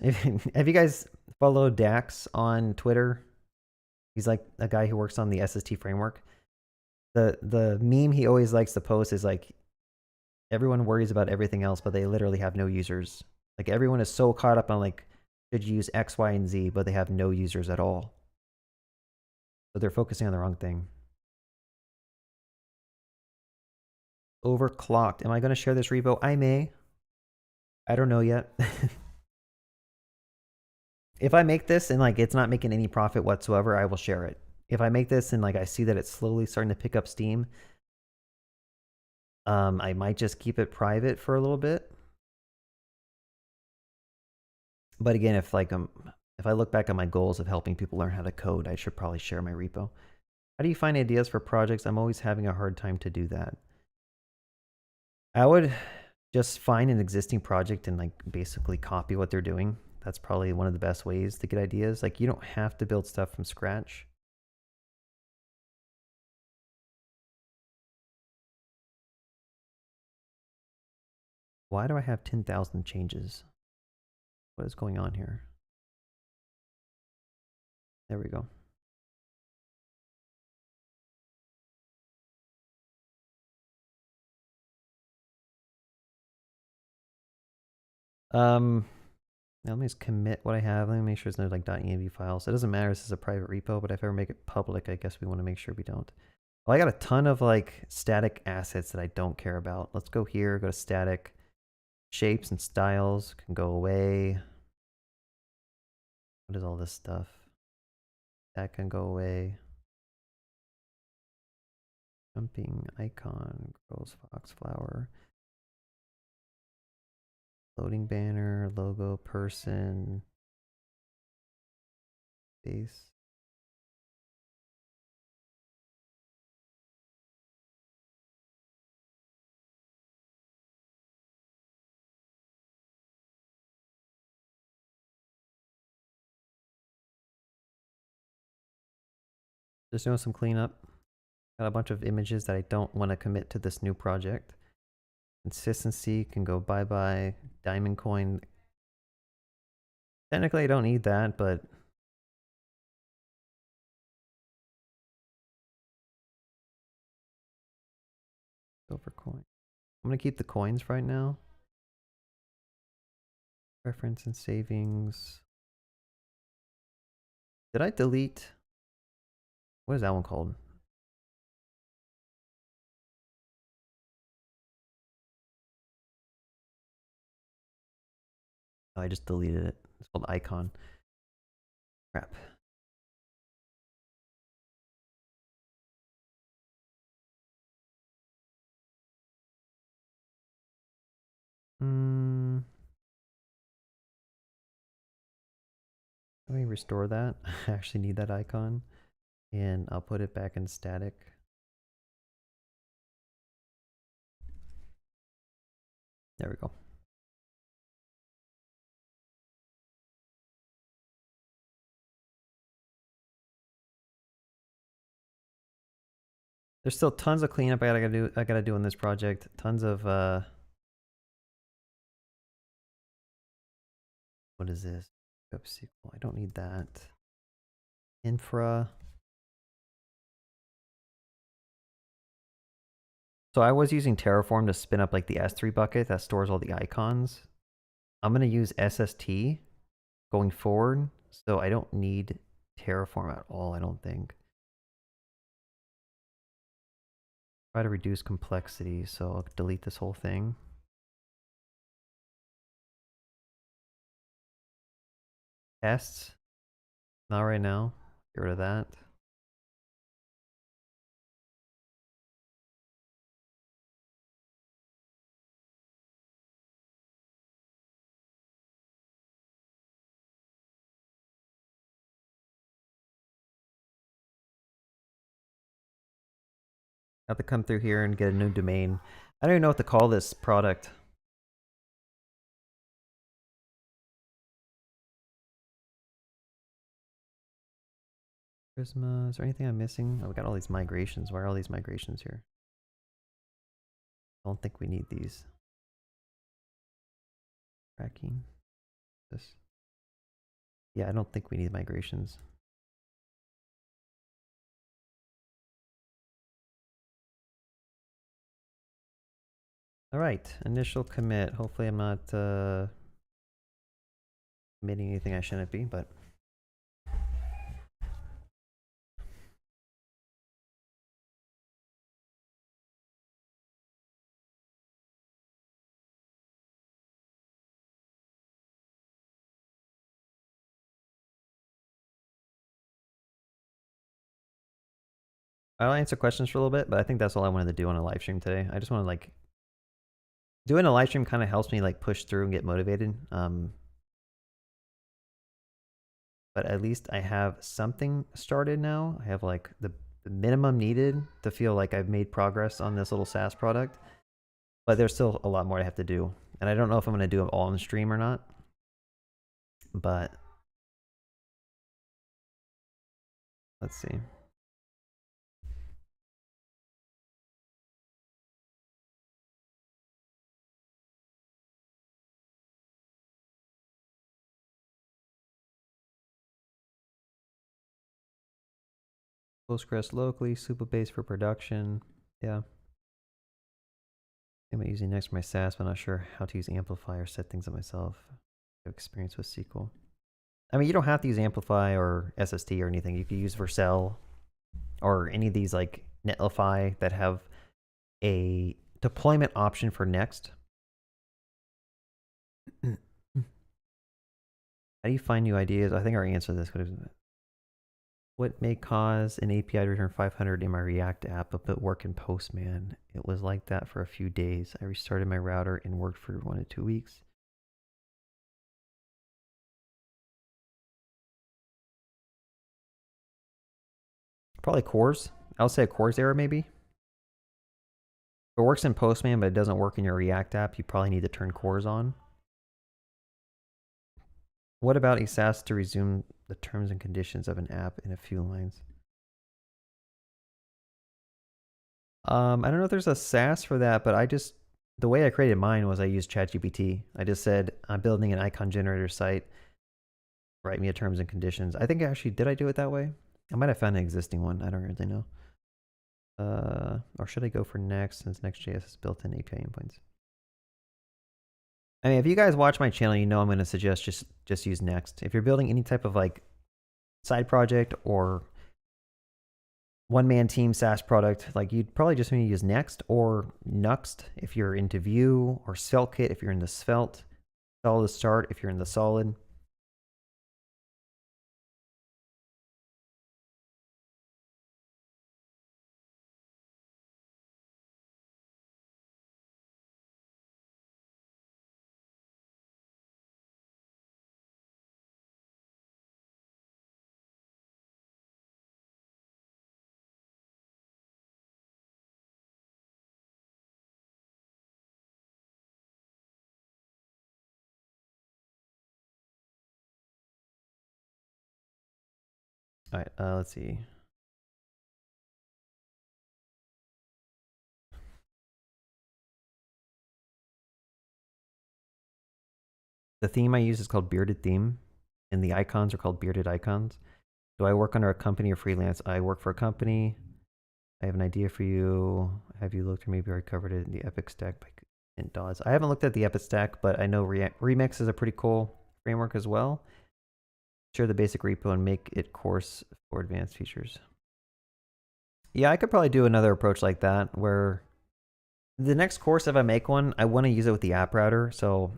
have you guys followed Dax on Twitter? He's like a guy who works on the SST framework. The meme he always likes to post is like, everyone worries about everything else, but they literally have no users. Like everyone is so caught up on like, should you use X, Y, and Z, but they have no users at all. So they're focusing on the wrong thing. Overclocked. Am I going to share this repo? I may. I don't know yet. If I make this and like it's not making any profit whatsoever, I will share it. If I make this and like I see that it's slowly starting to pick up steam, I might just keep it private for a little bit. But again, if I look back on my goals of helping people learn how to code, I should probably share my repo. How do you find ideas for projects? I'm always having a hard time to do that. I would just find an existing project and like basically copy what they're doing. That's probably one of the best ways to get ideas. Like you don't have to build stuff from scratch. Why do I have 10,000 changes? What is going on here? There we go. Now let me just commit what I have. Let me make sure there's no like .env files. It doesn't matter if this is a private repo, but if I ever make it public, I guess we want to make sure we don't. Well, I got a ton of like static assets that I don't care about. Let's go here, go to static. Shapes and styles can go away. What is all this stuff? That can go away. Jumping icon, girls, fox, flower. Loading banner, logo, person. Base. Just doing some cleanup. Got a bunch of images that I don't want to commit to this new project. Consistency can go bye-bye. Diamond coin. Technically, I don't need that, but silver coin. I'm going to keep the coins right now. Reference and savings. Did I delete? What is that one called? Oh, I just deleted it. It's called icon. Crap. Let me restore that. I actually need that icon. And I'll put it back in static. There we go. There's still tons of cleanup I gotta do on this project. Tons of what is this? SQL. I don't need that. Infra. So I was using Terraform to spin up like the S3 bucket that stores all the icons. I'm gonna use SST going forward, so I don't need Terraform at all, I don't think. Try to reduce complexity, so I'll delete this whole thing. Tests. Not right now. Get rid of that. I have to come through here and get a new domain. I don't even know what to call this product. Prisma. Is there anything I'm missing? Oh, we got all these migrations. Why are all these migrations here? I don't think we need these. Tracking. This. Yeah, I don't think we need migrations. All right, initial commit. Hopefully I'm not committing anything I shouldn't be, but I'll answer questions for a little bit, but I think that's all I wanted to do on a live stream today. I just want to like doing a live stream kind of helps me like push through and get motivated. But at least I have something started now. I have like the minimum needed to feel like I've made progress on this little SaaS product. But there's still a lot more I have to do. And I don't know if I'm going to do it all on the stream or not. But let's see. Postgres locally, Supabase for production. Yeah. I'm using Next for my SaaS, but I'm not sure how to use Amplify or set things up myself. I have experience with SQL. I mean, you don't have to use Amplify or SST or anything. You could use Vercel or any of these like Netlify that have a deployment option for Next. How do you find new ideas? I think our answer to this could have. What may cause an API to return 500 in my React app but put work in Postman? It was like that for a few days. I restarted my router and worked for 1 to 2 weeks. Probably cores. I'll say a cores error maybe. If it works in Postman but it doesn't work in your React app, you probably need to turn cores on. What about a SaaS to resume the terms and conditions of an app in a few lines? I don't know if there's a SaaS for that, but the way I created mine was I used ChatGPT. I just said, I'm building an icon generator site. Write me a terms and conditions. I think actually, did I do it that way? I might have found an existing one. I don't really know. Or should I go for Next since Next.js has built-in API endpoints? I mean, if you guys watch my channel, you know I'm going to suggest just use Next. If you're building any type of like side project or one-man team SaaS product, like you'd probably just need to use Next or Nuxt if you're into Vue, or SvelteKit if you're in the Svelte, Solid Start if you're in the Solid. All right, let's see. The theme I use is called Bearded Theme, and the icons are called Bearded Icons. Do I work under a company or freelance? I work for a company. I have an idea for you. Have you looked, or maybe already covered it in the Epic Stack by and Dawes? I haven't looked at the Epic Stack, but I know Remix is a pretty cool framework as well. Share the basic repo and make it course for advanced features. Yeah, I could probably do another approach like that, where the next course, if I make one, I want to use it with the app router. So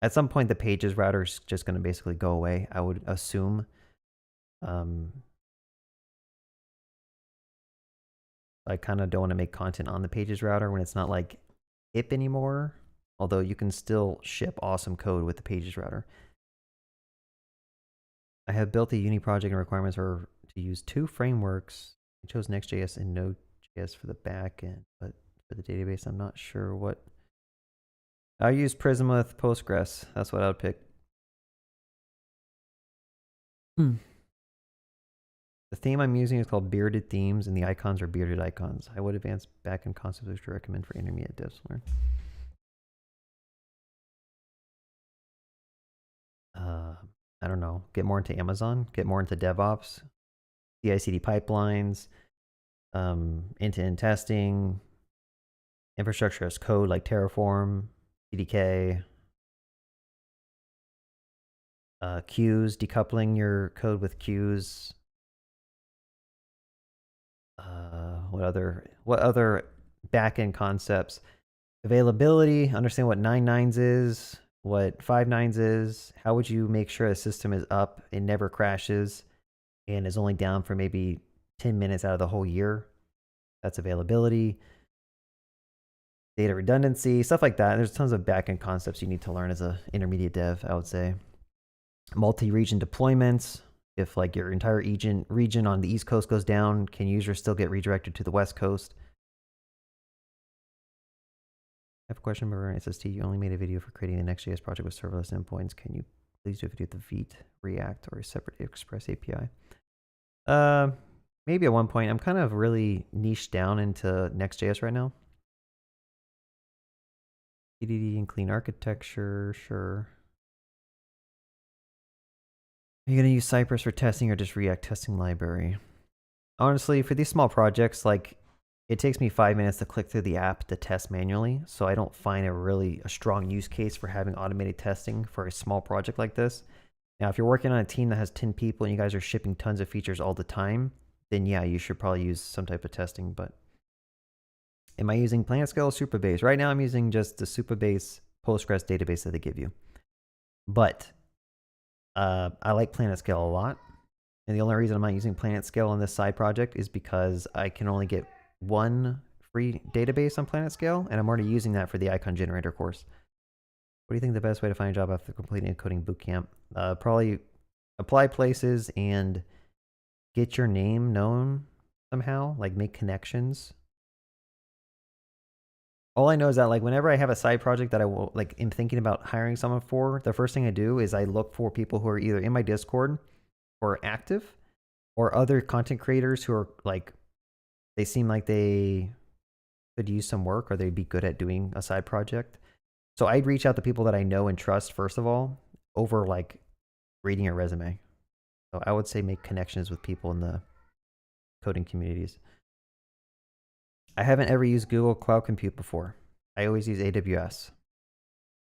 at some point, the pages router is just going to basically go away, I would assume. I kind of don't want to make content on the pages router when it's not like hip anymore, although you can still ship awesome code with the pages router. I have built a uni project and requirements are to use 2 frameworks. I chose Next.js and Node.js for the backend, but for the database, I'm not sure what. I use Prism with Postgres. That's what I would pick. The theme I'm using is called Bearded Themes, and the icons are bearded icons. I would advance backend concepts which I recommend for intermediate devs to learn. I don't know. Get more into Amazon. Get more into DevOps, CI/CD pipelines, end-to-end testing, infrastructure as code like Terraform, CDK, queues, decoupling your code with queues. What other backend concepts? Availability, understand what 9.9s is, what 5.9s is. How would you make sure a system is up and never crashes and is only down for maybe 10 minutes out of the whole year? That's availability. Data redundancy, stuff like that. There's tons of backend concepts you need to learn as an intermediate dev, I would say. Multi-region deployments. If like your entire region on the East Coast goes down, can users still get redirected to the West Coast? I have a question about SST. You only made a video for creating the Next.js project with serverless endpoints. Can you please do a video with the Vite, React, or a separate Express API? Maybe at one point. I'm kind of really niched down into Next.js right now. TDD and clean architecture, sure. Are you going to use Cypress for testing or just React testing library? honestly, for these small projects, like it takes me 5 minutes to click through the app to test manually. So I don't find a strong use case for having automated testing for a small project like this. Now, if you're working on a team that has 10 people and you guys are shipping tons of features all the time, then yeah, you should probably use some type of testing. But am I using PlanetScale or Supabase? Right now, I'm using just the Supabase Postgres database that they give you. But I like PlanetScale a lot. And the only reason I'm not using PlanetScale on this side project is because I can only get one free database on PlanetScale, and I'm already using that for the icon generator course. What do you think the best way to find a job after completing a coding bootcamp? Probably apply places and get your name known somehow, like make connections. All I know is that like whenever I have a side project that I will like am thinking about hiring someone for, the first thing I do is I look for people who are either in my Discord or active, or other content creators who are like, they seem like they could use some work or they'd be good at doing a side project. So I'd reach out to people that I know and trust first of all, over like reading a resume. So I would say make connections with people in the coding communities. I haven't ever used Google Cloud Compute before. I always use AWS.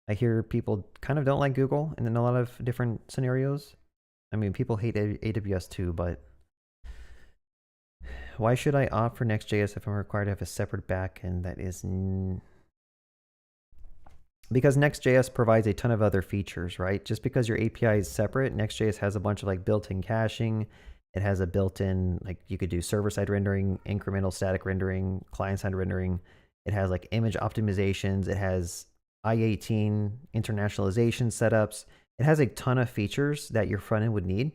I hear people kind of don't like Google in a lot of different scenarios. I mean, people hate AWS too, but why should I opt for Next.js if I'm required to have a separate backend that is... Because Next.js provides a ton of other features, right? Just because your API is separate, Next.js has a bunch of like built-in caching. It has a built-in, like you could do server-side rendering, incremental static rendering, client-side rendering. It has like image optimizations. It has I-18 internationalization setups. It has a ton of features that your front end would need.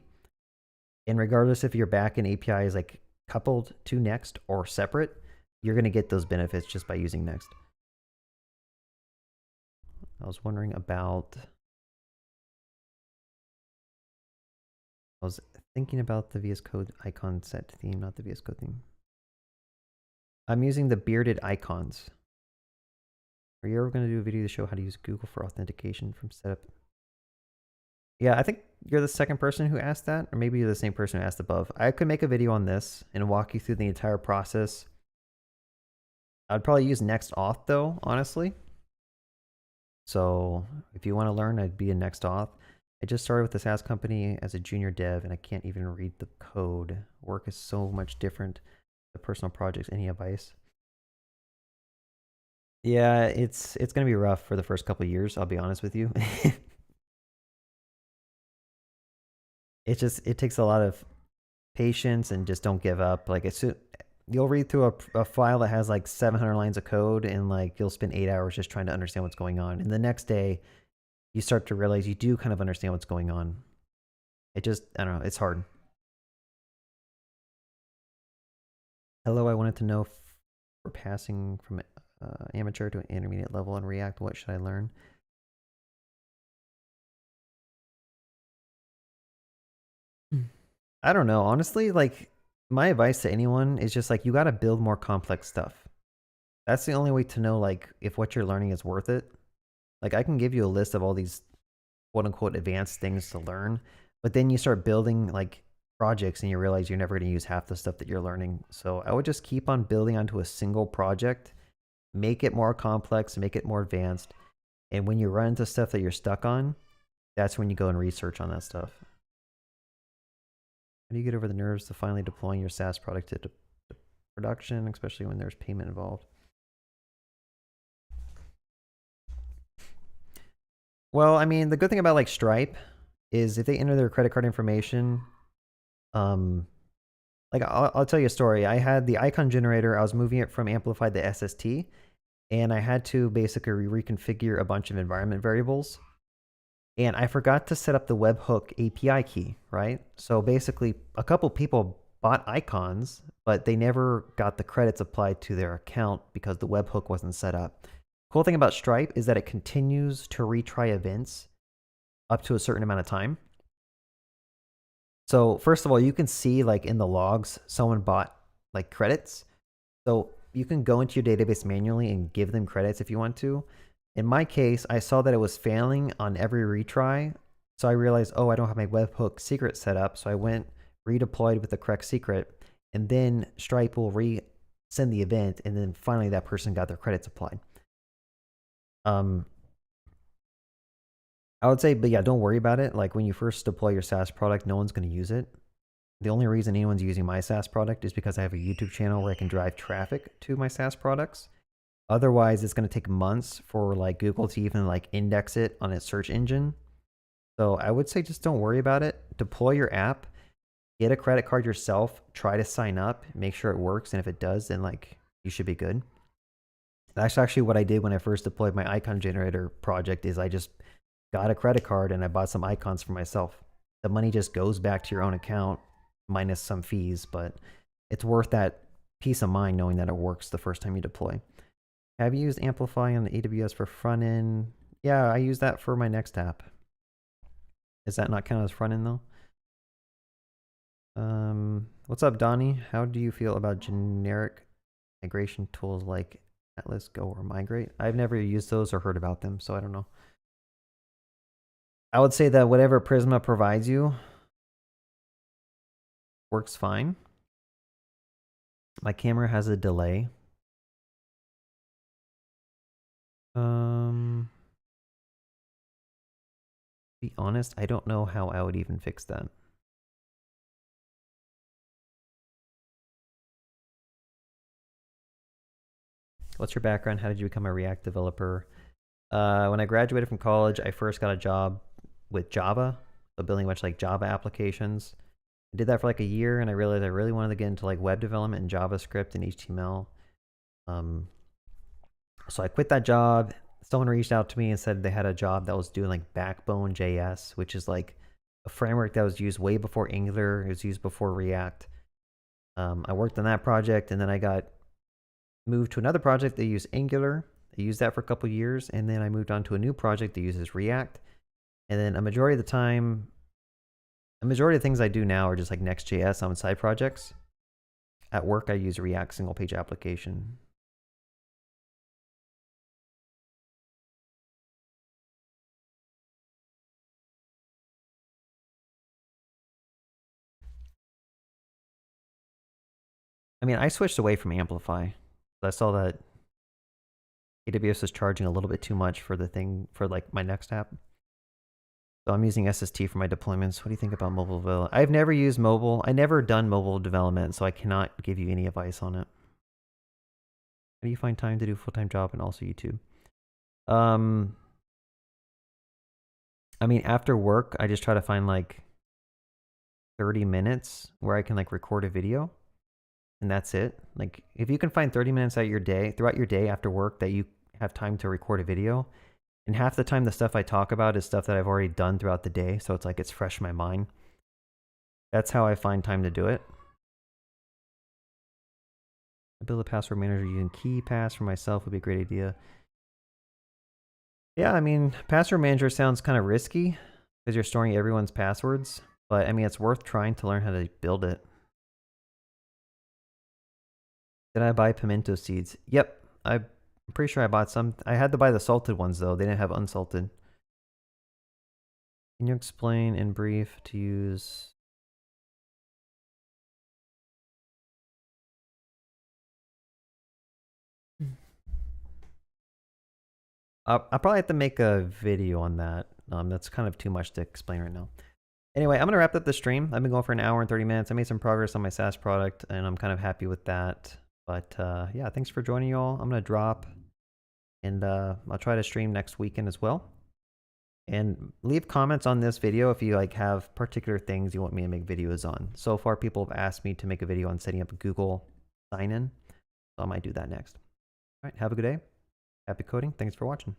And regardless if your backend API is like coupled to Next or separate, you're going to get those benefits just by using Next. I was wondering about... I was thinking about the VS Code icon set theme, not the VS Code theme. I'm using the bearded icons. Are you ever going to do a video to show how to use Google for authentication from setup? Yeah, I think you're the second person who asked that, or maybe you're the same person who asked above. I could make a video on this and walk you through the entire process. I'd probably use NextAuth though, honestly. So if you want to learn, I'd be a NextAuth. I just started with the SaaS company as a junior dev and I can't even read the code. Work is so much different. The personal projects, any advice? Yeah, it's going to be rough for the first couple of years, I'll be honest with you. It takes a lot of patience and just don't give up. Like you'll read through a file that has like 700 lines of code and like you'll spend 8 hours just trying to understand what's going on. And the next day you start to realize you do kind of understand what's going on. I don't know, it's hard. Hello, I wanted to know if for passing from amateur to an intermediate level in React, what should I learn? I don't know. Honestly, like my advice to anyone is just like you got to build more complex stuff. That's the only way to know like if what you're learning is worth it. Like I can give you a list of all these quote unquote advanced things to learn, but then you start building like projects and you realize you're never going to use half the stuff that you're learning. So I would just keep on building onto a single project, make it more complex, make it more advanced. And when you run into stuff that you're stuck on, that's when you go and research on that stuff. How do you get over the nerves to finally deploying your SaaS product to production, especially when there's payment involved? Well, I mean, the good thing about like Stripe is if they enter their credit card information, like I'll tell you a story. I had the icon generator. I was moving it from Amplify to SST, and I had to basically reconfigure a bunch of environment variables. And I forgot to set up the webhook API key, right? So basically, a couple people bought icons, but they never got the credits applied to their account because the webhook wasn't set up. Cool thing about Stripe is that it continues to retry events up to a certain amount of time. So first of all, you can see like in the logs, someone bought like credits. So you can go into your database manually and give them credits if you want to. In my case, I saw that it was failing on every retry. So I realized, oh, I don't have my webhook secret set up. So I went redeployed with the correct secret. and then Stripe will send the event, and then finally that person got their credits applied. I would say, but yeah, don't worry about it. Like when you first deploy your SaaS product, no one's going to use it. The only reason anyone's using my SaaS product is because I have a YouTube channel where I can drive traffic to my SaaS products. Otherwise, it's going to take months for like Google to even like index it on its search engine. So I would say just don't worry about it. Deploy your app, get a credit card yourself, try to sign up, make sure it works, and if it does, then like you should be good. That's actually what I did when I first deployed my icon generator project. Is I just got a credit card and I bought some icons for myself. The money just goes back to your own account minus some fees, but it's worth that peace of mind knowing that it works the first time you deploy. Have you used Amplify on the AWS for front end? Yeah, I use that for my next app. Is that not counted as front end though? What's up, Donnie? How do you feel about generic migration tools like Atlas, Go, or Migrate? I've never used those or heard about them, so I don't know. I would say that whatever Prisma provides you works fine. My camera has a delay. Be honest, I don't know how I would even fix that. What's your background? How did you become a React developer? When I graduated from college, I first got a job with Java, so building much like Java applications. I did that for like a year, and I realized I really wanted to get into like web development and JavaScript and HTML. So I quit that job. Someone reached out to me and said they had a job that was doing like Backbone JS, which is like a framework that was used way before Angular. It was used before React. I worked on that project, and then I got moved to another project that used Angular. I used that for a couple years, and then I moved on to a new project that uses React. And then a majority of the things I do now are just like Next.js on side projects. At work, I use React single page application. I mean, I switched away from Amplify. I saw that AWS is charging a little bit too much for the thing for like my next app. So I'm using SST for my deployments. What do you think about mobile development? I've never used mobile. I never done mobile development, so I cannot give you any advice on it. How do you find time to do a full-time job and also YouTube? I mean, after work, I just try to find like 30 minutes where I can like record a video, and that's it. Like if you can find 30 minutes throughout your day after work that you have time to record a video, and half the time the stuff I talk about is stuff that I've already done throughout the day, so it's like it's fresh in my mind. That's how I find time to do it. I build a password manager using KeePass for myself would be a great idea. Yeah, I mean, password manager sounds kind of risky because you're storing everyone's passwords, but I mean, it's worth trying to learn how to build it. Did I buy pimento seeds? Yep, I'm pretty sure I bought some. I had to buy the salted ones though. They didn't have unsalted. Can you explain in brief to use? I'll probably have to make a video on that. That's kind of too much to explain right now. Anyway, I'm going to wrap up the stream. I've been going for an hour and 30 minutes. I made some progress on my SaaS product, and I'm kind of happy with that. But yeah, thanks for joining you all. I'm going to drop, and I'll try to stream next weekend as well. And leave comments on this video if you like have particular things you want me to make videos on. So far, people have asked me to make a video on setting up a Google sign-in, so I might do that next. All right, have a good day. Happy coding. Thanks for watching.